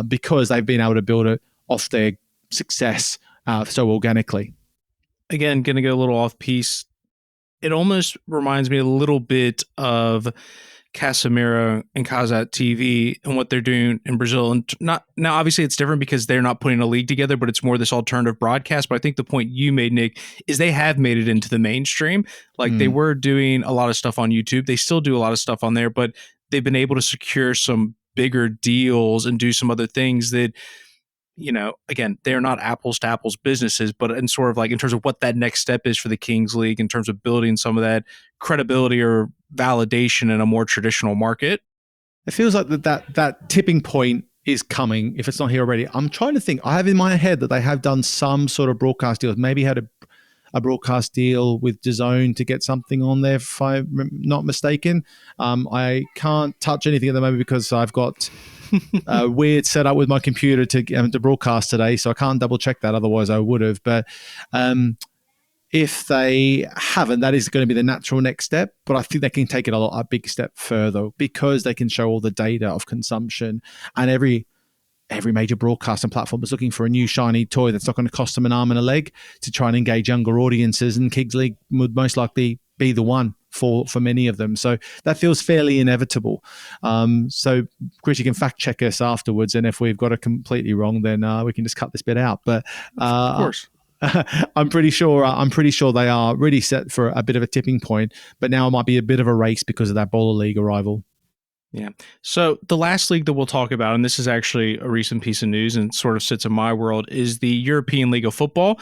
because they've been able to build it off their success so organically. Again, going to get a little off piece. It almost reminds me a little bit of Casemiro and Kazat TV and what they're doing in Brazil. And now, obviously, it's different because they're not putting a league together, but it's more this alternative broadcast. But I think the point you made, Nick, is they have made it into the mainstream. Like they were doing a lot of stuff on YouTube. They still do a lot of stuff on there, but they've been able to secure some bigger deals and do some other things that, again, they're not apples to apples businesses, but in sort of like in terms of what that next step is for the Kings League in terms of building some of that credibility or validation in a more traditional market. It feels like that tipping point is coming, if it's not here already. I'm trying to think. I have in my head that they have done some sort of broadcast deals, maybe had a broadcast deal with DAZN to get something on there, if I'm not mistaken. I can't touch anything at the moment because I've got a weird setup with my computer to broadcast today, so I can't double check that. Otherwise, I would have. But if they haven't, that is going to be the natural next step. But I think they can take it a big step further because they can show all the data of consumption, and every major broadcasting platform is looking for a new shiny toy that's not going to cost them an arm and a leg to try and engage younger audiences, and Kings League would most likely be the one for many of them. So that feels fairly inevitable. So Chris, you can fact check us afterwards, and if we've got it completely wrong, then we can just cut this bit out. But of course. I'm pretty sure they are really set for a bit of a tipping point, but now it might be a bit of a race because of that Bowler League arrival. Yeah. So the last league that we'll talk about, and this is actually a recent piece of news and sort of sits in my world, is the European League of Football.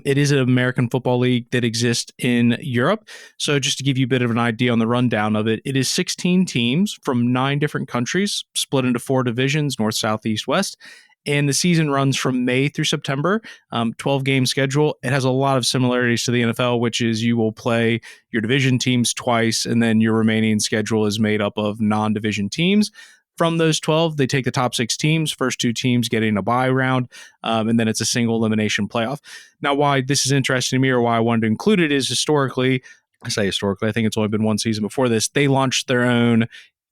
It is an American football league that exists in Europe. So just to give you a bit of an idea on the rundown of it, it is 16 teams from 9 different countries split into 4 divisions, north, south, east, west. And the season runs from May through September, 12-game schedule. It has a lot of similarities to the NFL, which is you will play your division teams twice, and then your remaining schedule is made up of non-division teams. From those 12, they take the top 6 teams, first 2 teams getting a bye round, and then it's a single elimination playoff. Now, why this is interesting to me or why I wanted to include it is historically, I think it's only been one season before this, they launched their own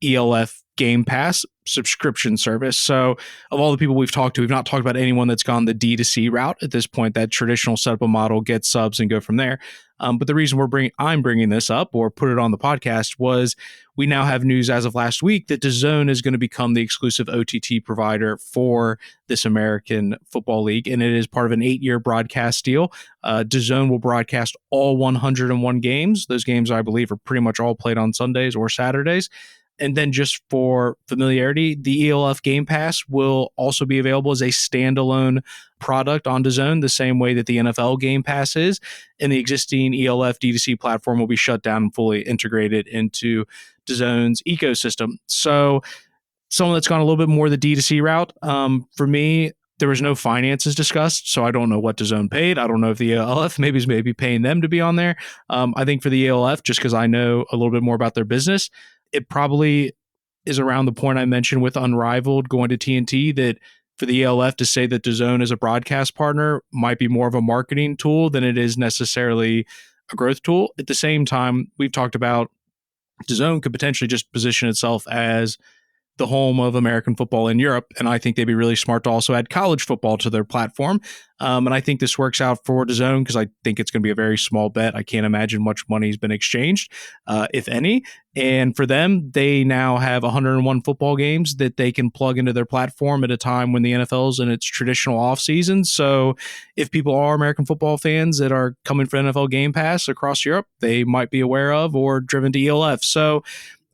ELF Game Pass subscription service. So of all the people we've talked to, we've not talked about anyone that's gone the D2C route at this point, that traditional setup model, get subs and go from there. But the reason I'm bringing this up or put it on the podcast was we now have news as of last week that DAZN is going to become the exclusive OTT provider for this American Football League, and it is part of an 8-year broadcast deal. DAZN will broadcast all 101 games. Those games, I believe, are pretty much all played on Sundays or Saturdays. And then just for familiarity, the ELF Game Pass will also be available as a standalone product on DAZN, the same way that the NFL Game Pass is. And the existing ELF D2C platform will be shut down and fully integrated into DAZN's ecosystem. So someone that's gone a little bit more the D2C route, for me, there was no finances discussed, so I don't know what DAZN paid. I don't know if the ELF maybe paying them to be on there. I think for the ELF, just because I know a little bit more about their business, it probably is around the point I mentioned with Unrivaled going to TNT, that for the ELF to say that DAZN is a broadcast partner might be more of a marketing tool than it is necessarily a growth tool. At the same time, we've talked about DAZN could potentially just position itself as the home of American football in Europe. And I think they'd be really smart to also add college football to their platform. And I think this works out for DAZN because I think it's going to be a very small bet. I can't imagine much money has been exchanged, if any. And for them, they now have 101 football games that they can plug into their platform at a time when the NFL's in its traditional offseason. So if people are American football fans that are coming for NFL Game Pass across Europe, they might be aware of or driven to ELF. So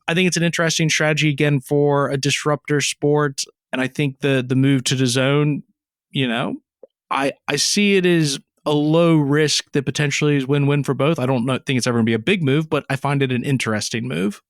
I think it's an interesting strategy, again, for a disruptor sport. And I think the move to DAZN, I see it as a low risk that potentially is win-win for both. I don't think it's ever going to be a big move, but I find it an interesting move.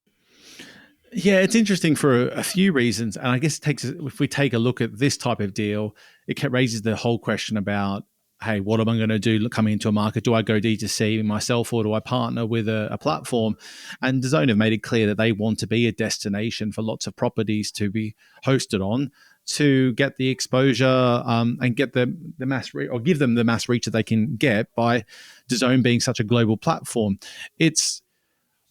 Yeah, it's interesting for a few reasons. And I guess if we take a look at this type of deal, it raises the whole question about, hey, what am I going to do coming into a market? Do I go D2C myself, or do I partner with a platform? And DAZN have made it clear that they want to be a destination for lots of properties to be hosted on, to get the exposure and get the mass or give them the mass reach that they can get by DAZN being such a global platform.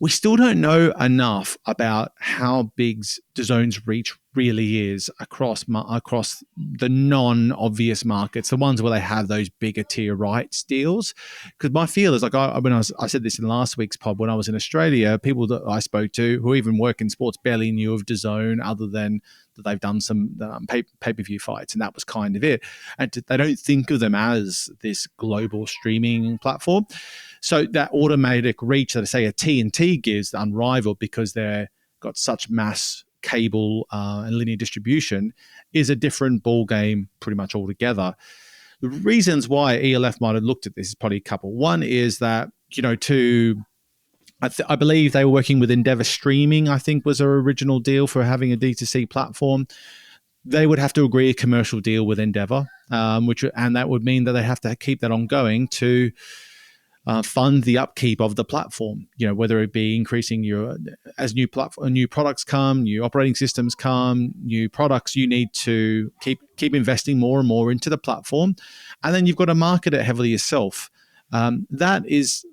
We still don't know enough about how big DAZN's reach really is across the non-obvious markets, the ones where they have those bigger tier rights deals. Because my feel is, like I said this in last week's pod, when I was in Australia, people that I spoke to who even work in sports barely knew of DAZN, other than that they've done some pay-per-view fights, and that was kind of it. And they don't think of them as this global streaming platform. So that automatic reach that, say, a TNT gives, Unrivaled, because they've got such mass cable and linear distribution, is a different ball game pretty much altogether. The reasons why ELF might have looked at this is probably a couple. One is that, I believe they were working with Endeavor Streaming, I think was their original deal for having a D2C platform. They would have to agree a commercial deal with Endeavor, and that would mean that they have to keep that ongoing to fund the upkeep of the platform, whether it be increasing as new products come, new operating systems come, new products, you need to keep investing more and more into the platform. And then you've got to market it heavily yourself. That is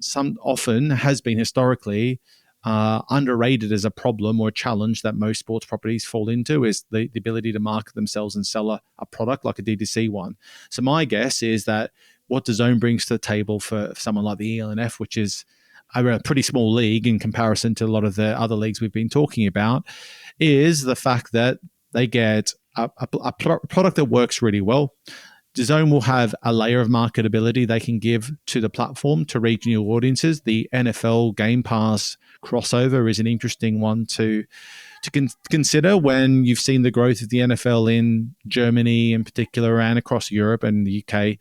often has been historically underrated as a problem or a challenge that most sports properties fall into, is the ability to market themselves and sell a product like a D2C one. So my guess is that what DAZN brings to the table for someone like the ELNF, which is a pretty small league in comparison to a lot of the other leagues we've been talking about, is the fact that they get a product that works really well. DAZN will have a layer of marketability they can give to the platform to reach new audiences. The NFL Game Pass crossover is an interesting one to consider when you've seen the growth of the NFL in Germany in particular, and across Europe and the UK,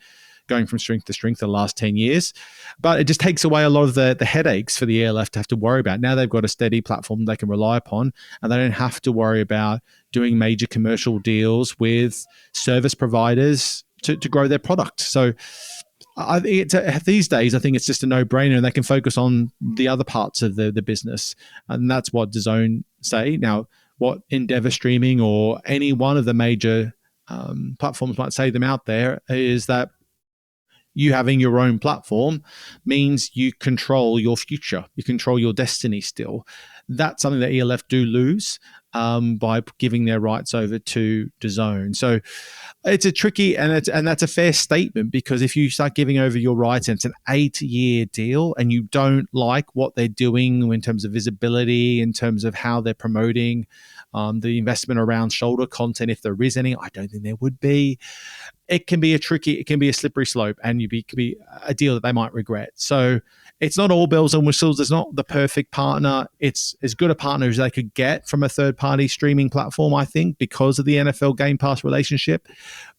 going from strength to strength the last 10 years. But it just takes away a lot of the headaches for the ELF to have to worry about. Now they've got a steady platform they can rely upon, and they don't have to worry about doing major commercial deals with service providers to grow their product. So these days, I think it's just a no-brainer, and they can focus on the other parts of the business. And that's what DAZN say. Now, what Endeavor Streaming or any one of the major platforms might say them out there is that you having your own platform means you control your future. You control your destiny still. That's something that ELF do lose. by giving their rights over to DAZN. So it's a tricky, and that's a fair statement, because if you start giving over your rights and it's an 8-year deal and you don't like what they're doing in terms of visibility, in terms of how they're promoting the investment around shoulder content, if there is any, I don't think there would be. It can be a slippery slope, and it could be a deal that they might regret. So it's not all bells and whistles. It's not the perfect partner. It's as good a partner as they could get from a third-party streaming platform, I think, because of the NFL Game Pass relationship.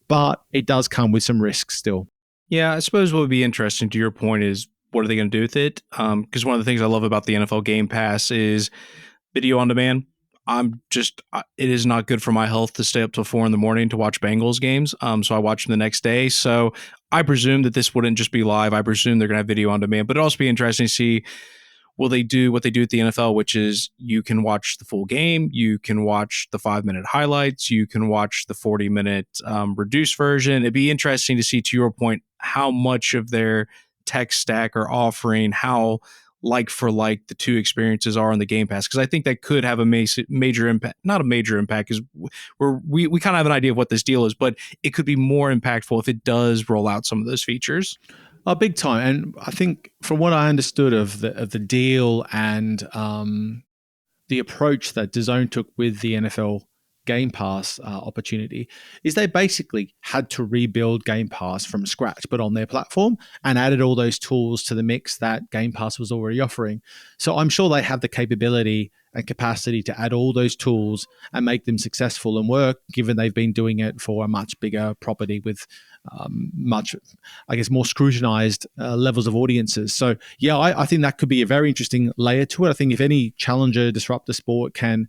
But it does come with some risks still. Yeah, I suppose what would be interesting to your point is, what are they going to do with it? Because one of the things I love about the NFL Game Pass is video on demand. It is not good for my health to stay up till 4 a.m. to watch Bengals games. So I watch them the next day. So I presume that this wouldn't just be live. I presume they're going to have video on demand, but it'll also be interesting to see, will they do what they do at the NFL, which is you can watch the full game, you can watch the 5-minute highlights, you can watch the 40-minute reduced version. It'd be interesting to see, to your point, how much of their tech stack are offering, how like for like the two experiences are on the Game Pass, because I think that could have a major impact. Not a major impact, because we kind of have an idea of what this deal is, but it could be more impactful if it does roll out some of those features. Oh, big time. And I think from what I understood of the deal and the approach that DAZN took with the NFL Game Pass opportunity, is they basically had to rebuild Game Pass from scratch, but on their platform, and added all those tools to the mix that Game Pass was already offering. So I'm sure they have the capability and capacity to add all those tools and make them successful and work, given they've been doing it for a much bigger property with much, I guess, more scrutinized levels of audiences. So yeah, I think that could be a very interesting layer to it. I think if any challenger disruptor sport can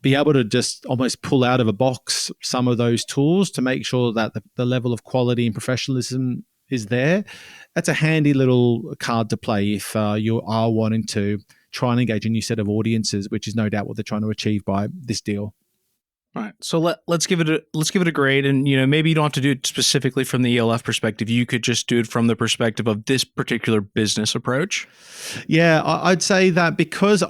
be able to just almost pull out of a box some of those tools to make sure that the level of quality and professionalism is there, that's a handy little card to play if you are wanting to try and engage a new set of audiences, which is no doubt what they're trying to achieve by this deal. All right, so let's give it a grade, and maybe you don't have to do it specifically from the ELF perspective. You could just do it from the perspective of this particular business approach. Yeah, I'd say that because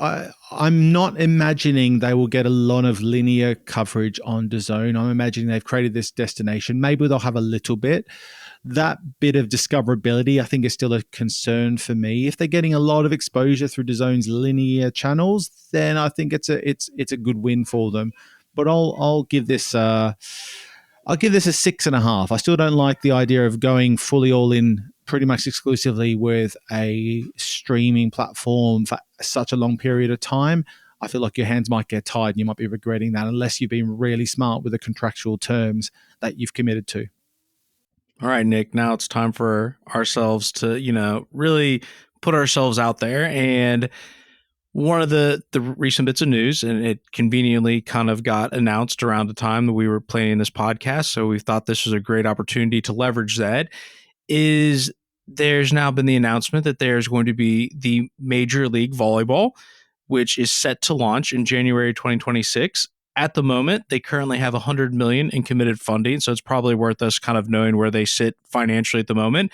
I'm not imagining they will get a lot of linear coverage on DAZN. I'm imagining they've created this destination. Maybe they'll have a little bit. That bit of discoverability, I think, is still a concern for me. If they're getting a lot of exposure through DAZN's linear channels, then I think it's a good win for them. But I'll give this a 6.5. I still don't like the idea of going fully all in, pretty much exclusively with a streaming platform for such a long period of time. I feel like your hands might get tied and you might be regretting that unless you've been really smart with the contractual terms that you've committed to. All right, Nick, now it's time for ourselves to, really put ourselves out there. And one of the recent bits of news, and it conveniently kind of got announced around the time that we were planning this podcast, so we thought this was a great opportunity to leverage that, is there's now been the announcement that there's going to be the Major League Volleyball, which is set to launch in January 2026. At the moment, they currently have $100 million in committed funding, so it's probably worth us kind of knowing where they sit financially at the moment.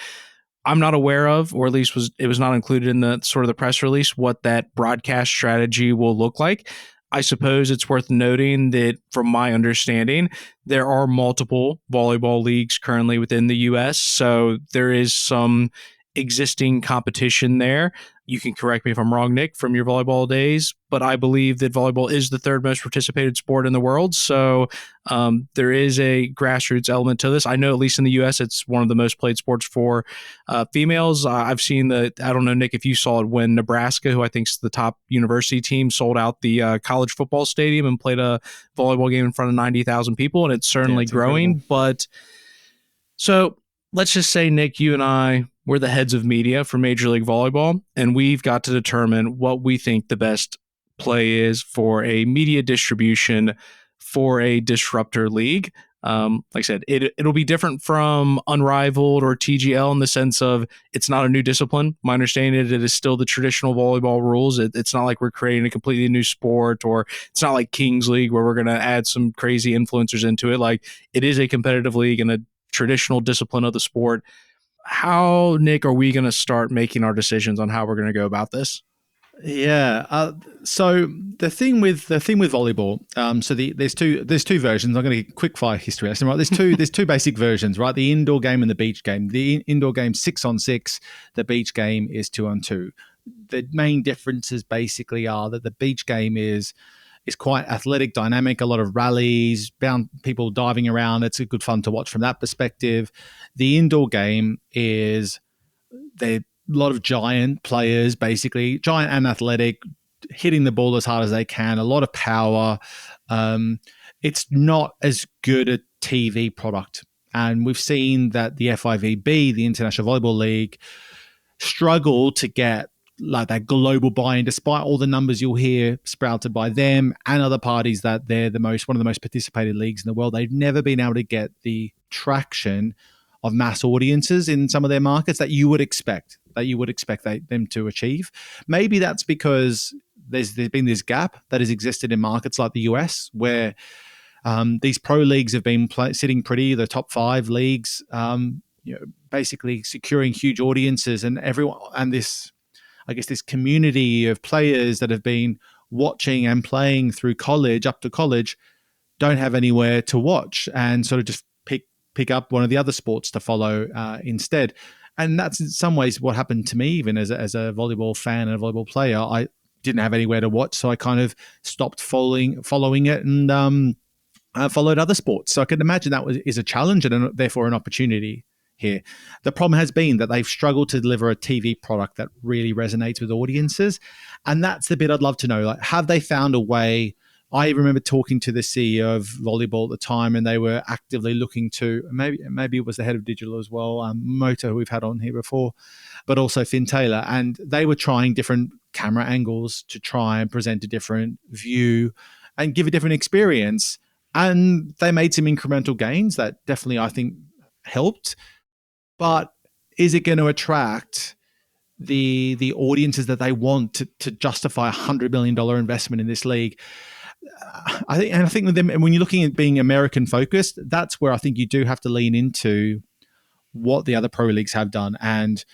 I'm not aware of, or at least it was not included in the sort of the press release, what that broadcast strategy will look like. I suppose it's worth noting that, from my understanding, there are multiple volleyball leagues currently within the U.S., so there is some existing competition there. You can correct me if I'm wrong, Nick, from your volleyball days, but I believe that volleyball is the third most participated sport in the world. So there is a grassroots element to this. I know, at least in the U.S., it's one of the most played sports for females. I've seen I don't know, Nick, if you saw it when Nebraska, who I think is the top university team, sold out the college football stadium and played a volleyball game in front of 90,000 people, and it's certainly growing. Incredible. But so let's just say, Nick, you and I, we're the heads of media for Major League Volleyball, and we've got to determine what we think the best play is for a media distribution for a disruptor league. Like I said, it'll be different from Unrivaled or TGL in the sense of it's not a new discipline. My understanding is it is still the traditional volleyball rules. It's not like we're creating a completely new sport, or it's not like Kings League where we're going to add some crazy influencers into it. Like, it is a competitive league and a traditional discipline of the sport. How, Nick, are we going to start making our decisions on how we're going to go about this? Yeah. So the thing with volleyball. There's two versions. I'm going to get quick fire history lesson. Right. There's two basic versions. Right. The indoor game and the beach game. The indoor game 6-on-6. The beach game is 2-on-2. The main differences basically are that the beach game is quite athletic, dynamic, a lot of rallies, bound people diving around. It's a good fun to watch from that perspective. The indoor game is they're a lot of giant players, basically giant and athletic, hitting the ball as hard as they can. A lot of power. It's not as good a TV product, and we've seen that the FIVB, the International Volleyball League, struggle to get like that global buy-in, despite all the numbers you'll hear sprouted by them and other parties that they're one of the most participated leagues in the world. They've never been able to get the traction of mass audiences in some of their markets that you would expect them to achieve. Maybe that's because there's been this gap that has existed in markets like the US, where these pro leagues have been sitting pretty, the top 5 leagues, basically securing huge audiences, and everyone, and this community of players that have been watching and playing through college up to college don't have anywhere to watch, and sort of just pick up one of the other sports to follow instead. And that's in some ways what happened to me, even as a volleyball fan and a volleyball player. I didn't have anywhere to watch, so I kind of stopped following it and followed other sports. So I can imagine that is a challenge and therefore an opportunity here. The problem has been that they've struggled to deliver a TV product that really resonates with audiences. And that's the bit I'd love to know. Like, have they found a way? I remember talking to the CEO of volleyball at the time, and they were actively looking to, maybe it was the head of digital as well, Moto, who we've had on here before, but also Finn Taylor. And they were trying different camera angles to try and present a different view and give a different experience. And they made some incremental gains that definitely, I think, helped. But is it going to attract the audiences that they want to justify $100 million investment in this league? I think with them, when you're looking at being American focused, that's where I think you do have to lean into what the other pro leagues have done and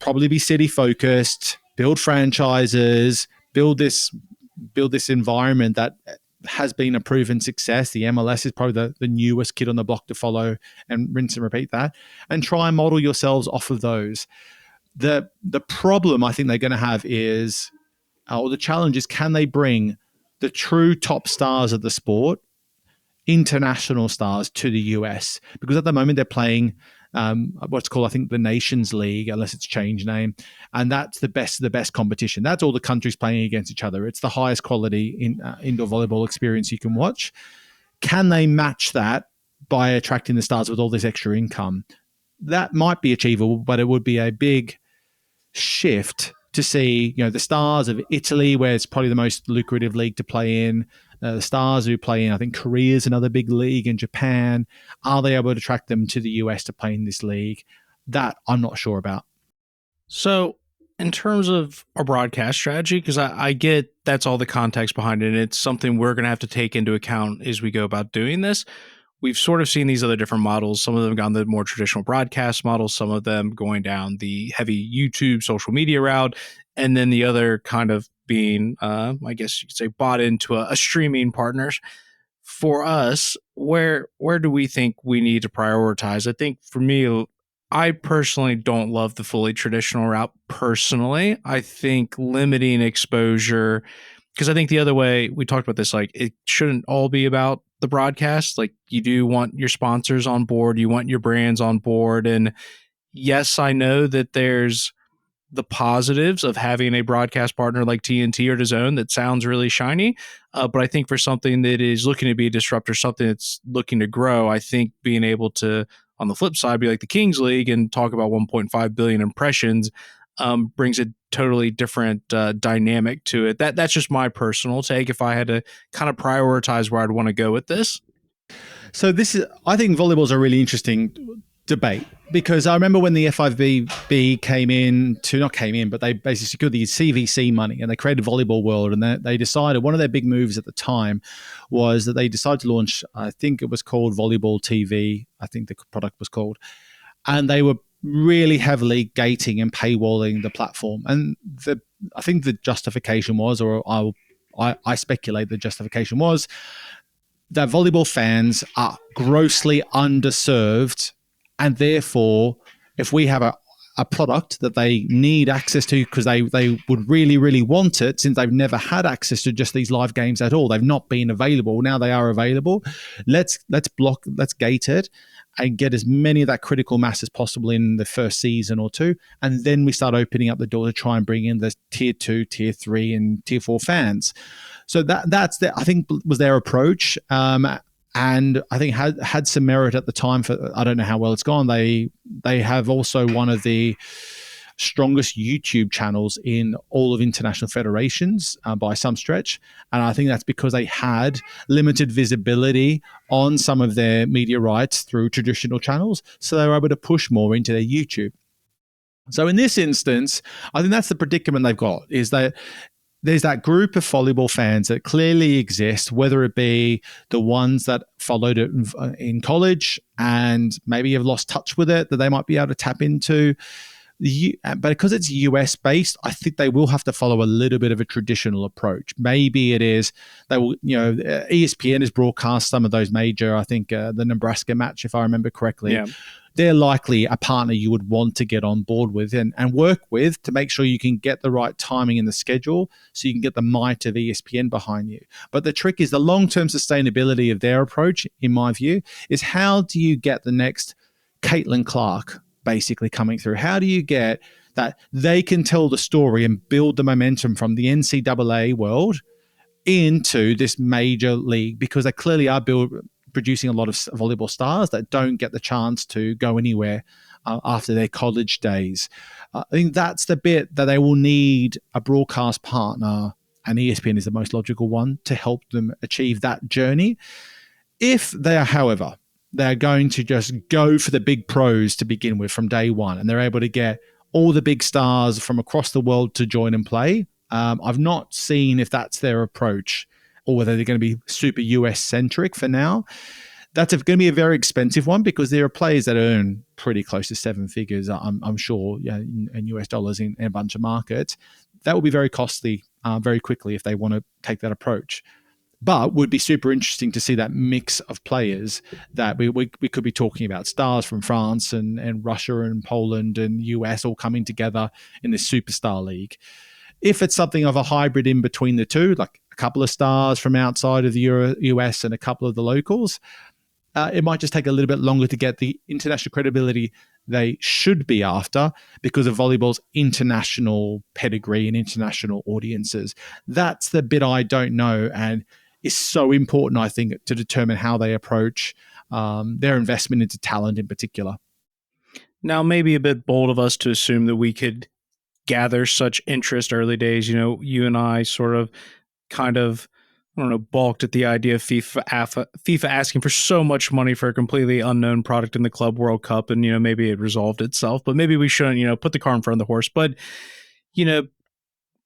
probably be city focused, build franchises, build this environment that has been a proven success. The MLS is probably the newest kid on the block to follow, and rinse and repeat that, and try and model yourselves off of those. The problem I think they're going to have is, or the challenge is, can they bring the true top stars of the sport, international stars, to the US? Because at the moment they're playing what's called, I think, the Nations League, unless it's changed name, and that's the best competition. That's all the countries playing against each other. It's the highest quality indoor volleyball experience you can watch. Can they match that by attracting the stars with all this extra income? That might be achievable, but it would be a big shift to see, the stars of Italy, where it's probably the most lucrative league to play in, the stars who play in, I think, Korea is another big league, in Japan. Are they able to attract them to the US to play in this league? That I'm not sure about. So, in terms of our broadcast strategy, because I get that's all the context behind it, and it's something we're going to have to take into account as we go about doing this. We've sort of seen these other different models. Some of them gone the more traditional broadcast model, some of them going down the heavy YouTube social media route, and then the other kind of being, I guess you could say, bought into a streaming partners. For us, where do we think we need to prioritize? I think for me, I personally don't love the fully traditional route personally. I think limiting exposure, because I think the other way, we talked about this, like, it shouldn't all be about the broadcast. Like, you do want your sponsors on board, you want your brands on board. And yes, I know that there's the positives of having a broadcast partner like TNT or DAZN that sounds really shiny. But I think for something that is looking to be a disruptor, something that's looking to grow, I think being able to, on the flip side, be like the Kings League and talk about 1.5 billion impressions brings a totally different dynamic to it. That's just my personal take. If I had to kind of prioritize where I'd want to go with this. So I think volleyball is a really interesting debate, because I remember when the FIVB but they basically secured the CVC money and they created Volleyball World, and they decided, one of their big moves at the time was that they decided to launch, I think it was called Volleyball TV, I think the product was called, and they were really heavily gating and paywalling the platform. And I think the justification was, or I speculate the justification was, that volleyball fans are grossly underserved, and therefore, if we have a product that they need access to because they would really, really want it, since they've never had access to just these live games at all. They've not been available. Now they are available. Let's gate it and get as many of that critical mass as possible in the first season or two. And then we start opening up the door to try and bring in the tier 2, tier 3, and tier 4 fans. So that's I think was their approach. And I think had some merit at the time. For I don't know how well it's gone. They have also one of the strongest YouTube channels in all of international federations by some stretch, and I think that's because they had limited visibility on some of their media rights through traditional channels, so they were able to push more into their YouTube. So in this instance, I think that's the predicament they've got, is that there's that group of volleyball fans that clearly exist, whether it be the ones that followed it in college and maybe have lost touch with it, that they might be able to tap into. But because it's US based, I think they will have to follow a little bit of a traditional approach. Maybe it is they will, ESPN has broadcast some of those major, I think the Nebraska match, if I remember correctly. Yeah. They're likely a partner you would want to get on board with and work with to make sure you can get the right timing in the schedule so you can get the might of ESPN behind you. But the trick is the long-term sustainability of their approach, in my view, is how do you get the next Caitlin Clark basically coming through? How do you get that they can tell the story and build the momentum from the NCAA world into this major league? Because they clearly are producing a lot of volleyball stars that don't get the chance to go anywhere after their college days. I think that's the bit that they will need a broadcast partner, and ESPN is the most logical one to help them achieve that journey. If they are, however, they're going to just go for the big pros to begin with from day one, and they're able to get all the big stars from across the world to join and play. I've not seen if that's their approach or whether they're going to be super US-centric for now. That's going to be a very expensive one because there are players that earn pretty close to 7 figures, I'm sure, in US dollars in a bunch of markets. That will be very costly very quickly if they want to take that approach. But would be super interesting to see that mix of players that we could be talking about, stars from France and Russia and Poland and US all coming together in this superstar league. If it's something of a hybrid in between the two, like a couple of stars from outside of the US and a couple of the locals, it might just take a little bit longer to get the international credibility they should be after because of volleyball's international pedigree and international audiences. That's the bit I don't know, and is so important, I think, to determine how they approach their investment into talent in particular. Now, maybe a bit bold of us to assume that we could gather such interest early days. You and I sort of balked at the idea of FIFA asking for so much money for a completely unknown product in the Club World Cup, and maybe it resolved itself, but maybe we shouldn't put the cart in front of the horse. But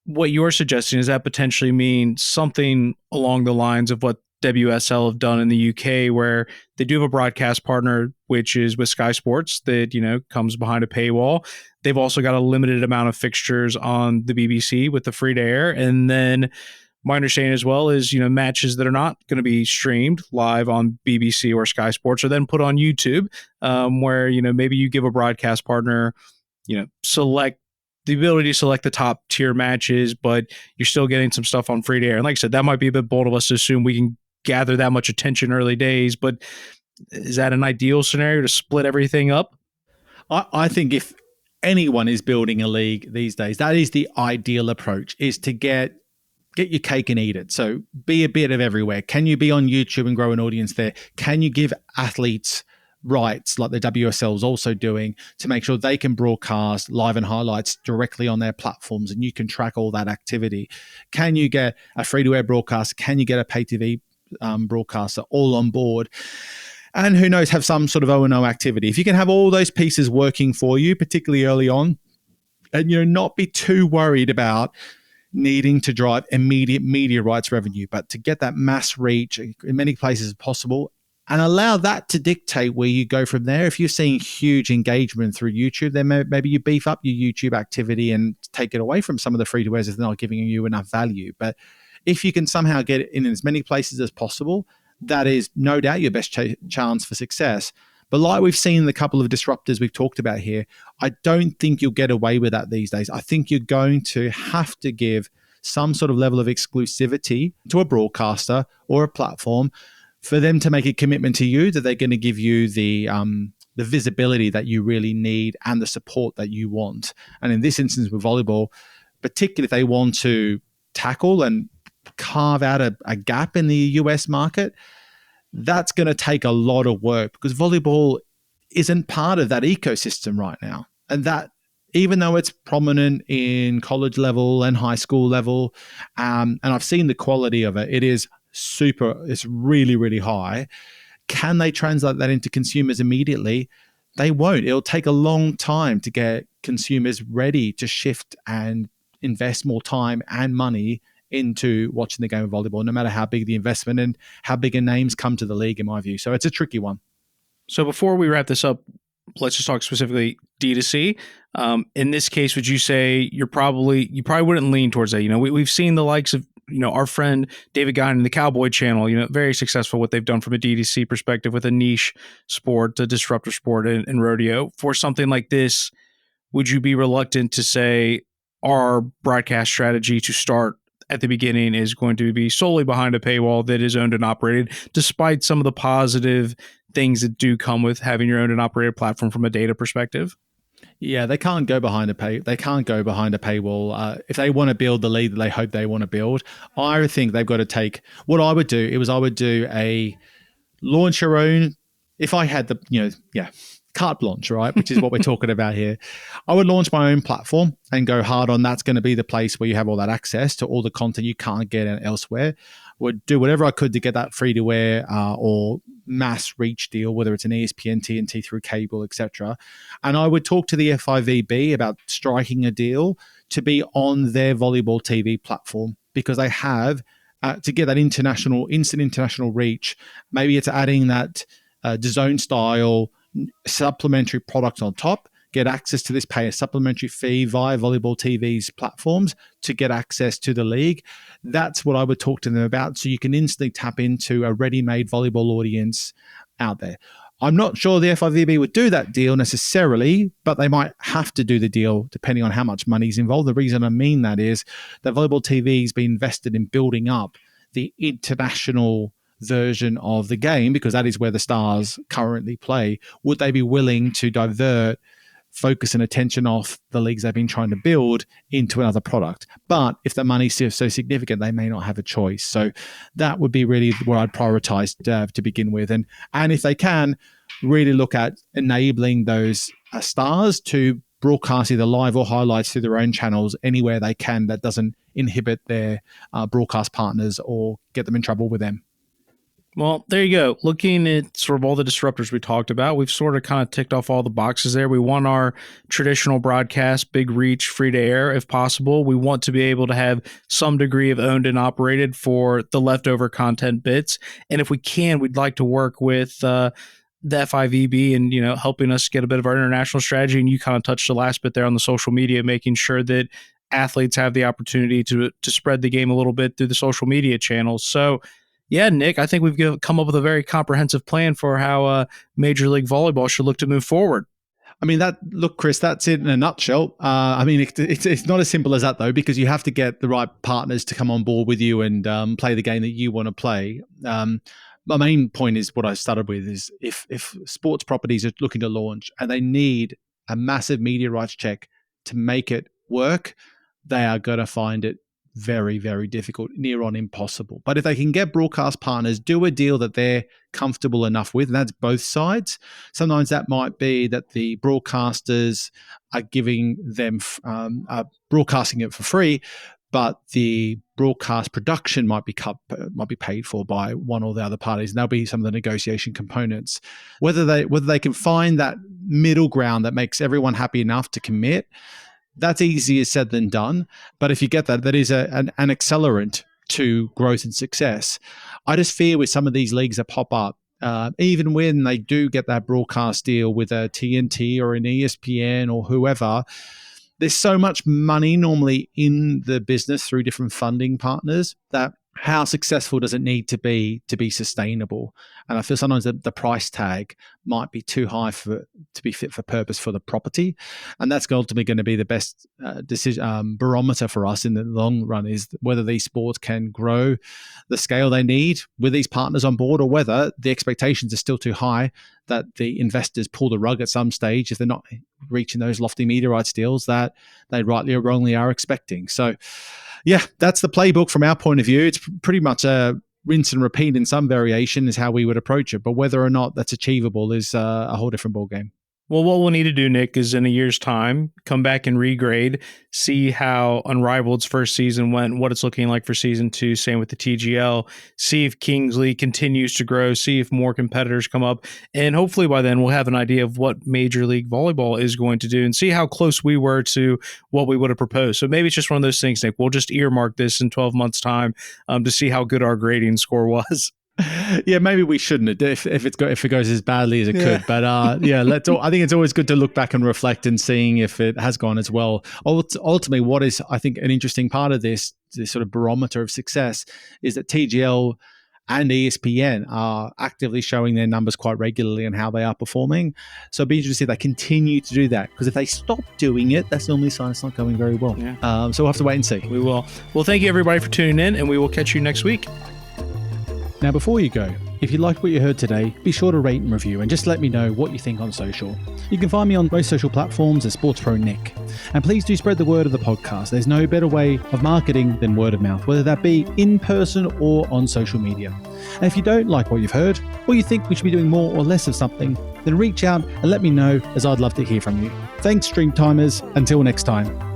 what you're suggesting, is that potentially mean something along the lines of what WSL have done in the UK, where they do have a broadcast partner, which is with Sky Sports, that comes behind a paywall. They've also got a limited amount of fixtures on the BBC with the free to air, and then my understanding as well is matches that are not going to be streamed live on BBC or Sky Sports are then put on YouTube, where maybe you give a broadcast partner select the ability to select the top tier matches, but you're still getting some stuff on free to air. And like I said, that might be a bit bold of us to assume we can gather that much attention early days, but is that an ideal scenario to split everything up? I think if anyone is building a league these days, that is the ideal approach, is to get your cake and eat it. So be a bit of everywhere. Can you be on YouTube and grow an audience there? Can you give athletes rights like the WSL is also doing to make sure they can broadcast live and highlights directly on their platforms and you can track all that activity? Can you get a free-to-air broadcast? Can you get a pay-TV broadcaster all on board? And who knows, have some sort of O&O activity. If you can have all those pieces working for you, particularly early on, and not be too worried about needing to drive immediate media rights revenue, but to get that mass reach in many places as possible and allow that to dictate where you go from there. If you're seeing huge engagement through YouTube, then maybe you beef up your YouTube activity and take it away from some of the free-to-airs if they're not giving you enough value. But if you can somehow get it in as many places as possible, that is no doubt your best chance for success. But like we've seen the couple of disruptors we've talked about here, I don't think you'll get away with that these days. I think you're going to have to give some sort of level of exclusivity to a broadcaster or a platform for them to make a commitment to you that they're going to give you the visibility that you really need and the support that you want. And in this instance with volleyball, particularly if they want to tackle and carve out a gap in the US market, that's going to take a lot of work because volleyball isn't part of that ecosystem right now. And that, even though it's prominent in college level and high school level, and I've seen the quality of it, it's really, really high. Can they translate that into consumers immediately? They won't. It'll take a long time to get consumers ready to shift and invest more time and money into watching the game of volleyball, no matter how big the investment and how big a names come to the league, in my view. So it's a tricky one. So before we wrap this up, let's just talk specifically D2C. In this case, would you say you probably wouldn't lean towards that? We've seen the likes of, our friend David Guy in the Cowboy Channel, very successful what they've done from a D2C perspective with a niche sport, a disruptor sport and rodeo. For something like this, would you be reluctant to say our broadcast strategy to start at the beginning is going to be solely behind a paywall that is owned and operated, despite some of the positive things that do come with having your owned and operated platform from a data perspective? Yeah, they can't go behind a paywall. If they want to build the league that they hope they want to build, I think they've got to take what I would do a launch your own. If I had carte blanche, right, which is what we're talking about here, I would launch my own platform and go hard on that's going to be the place where you have all that access to all the content you can't get elsewhere. Would do whatever I could to get that free-to-air or mass reach deal, whether it's an ESPN, TNT through cable, etc. And I would talk to the FIVB about striking a deal to be on their volleyball TV platform because they have to get that instant international reach. Maybe it's adding that DAZN style supplementary product on top, get access to this, pay a supplementary fee via Volleyball TV's platforms to get access to the league. That's what I would talk to them about, so you can instantly tap into a ready-made volleyball audience out there. I'm not sure the FIVB would do that deal necessarily, but they might have to do the deal depending on how much money is involved. The reason I mean that is that Volleyball TV has been invested in building up the international version of the game because that is where the stars currently play. Would they be willing to divert focus and attention off the leagues they've been trying to build into another product? But if the money's so significant, they may not have a choice. So that would be really where I'd prioritize to begin with. And if they can, really look at enabling those stars to broadcast either live or highlights through their own channels anywhere they can that doesn't inhibit their broadcast partners or get them in trouble with them. Well, there you go. Looking at sort of all the disruptors we talked about, we've sort of kind of ticked off all the boxes there. We want our traditional broadcast, big reach, free to air if possible. We want to be able to have some degree of owned and operated for the leftover content bits. And if we can, we'd like to work with the FIVB and, helping us get a bit of our international strategy. And you kind of touched the last bit there on the social media, making sure that athletes have the opportunity to spread the game a little bit through the social media channels. So, yeah, Nick, I think we've come up with a very comprehensive plan for how Major League Volleyball should look to move forward. I mean, Chris, that's it in a nutshell. It's not as simple as that, though, because you have to get the right partners to come on board with you and play the game that you want to play. My main point is what I started with is if sports properties are looking to launch and they need a massive media rights check to make it work, they are going to find it very, very difficult, near on impossible. But if they can get broadcast partners, do a deal that they're comfortable enough with, and that's both sides. Sometimes that might be that the broadcasters are giving them broadcasting it for free, but the broadcast production might be paid for by one or the other parties, and there'll be some of the negotiation components. Whether they can find that middle ground that makes everyone happy enough to commit, that's easier said than done. But if you get that is an accelerant to growth and success. I just fear with some of these leagues that pop up, even when they do get that broadcast deal with a TNT or an ESPN or whoever, there's so much money normally in the business through different funding partners that how successful does it need to be sustainable? And I feel sometimes the price tag might be too high to be fit for purpose for the property. And that's ultimately going to be the best decision barometer for us in the long run, is whether these sports can grow the scale they need with these partners on board, or whether the expectations are still too high that the investors pull the rug at some stage if they're not reaching those lofty media rights deals that they rightly or wrongly are expecting. So yeah, that's the playbook from our point of view. It's pretty much a rinse and repeat in some variation is how we would approach it. But whether or not that's achievable is a whole different ballgame. Well, what we'll need to do, Nick, is in a year's time, come back and regrade, see how Unrivaled's first season went, what it's looking like for season 2, same with the TGL, see if Kingsley continues to grow, see if more competitors come up, and hopefully by then we'll have an idea of what Major League Volleyball is going to do and see how close we were to what we would have proposed. So maybe it's just one of those things, Nick. We'll just earmark this in 12 months' time to see how good our grading score was. Yeah, maybe we shouldn't if it goes as badly as it could. But yeah, I think it's always good to look back and reflect and seeing if it has gone as well. Ultimately, what is, I think, an interesting part of this sort of barometer of success is that TGL and ESPN are actively showing their numbers quite regularly and how they are performing. So it'd be interesting to see if they continue to do that, because if they stop doing it, that's normally a sign it's not going very well. Yeah. So we'll have to wait and see. We will. Well, thank you everybody for tuning in, and we will catch you next week. Now, before you go, if you liked what you heard today, be sure to rate and review and just let me know what you think on social. You can find me on most social platforms as SportsProNick. And please do spread the word of the podcast. There's no better way of marketing than word of mouth, whether that be in person or on social media. And if you don't like what you've heard, or you think we should be doing more or less of something, then reach out and let me know, as I'd love to hear from you. Thanks, Streamtimers. Until next time.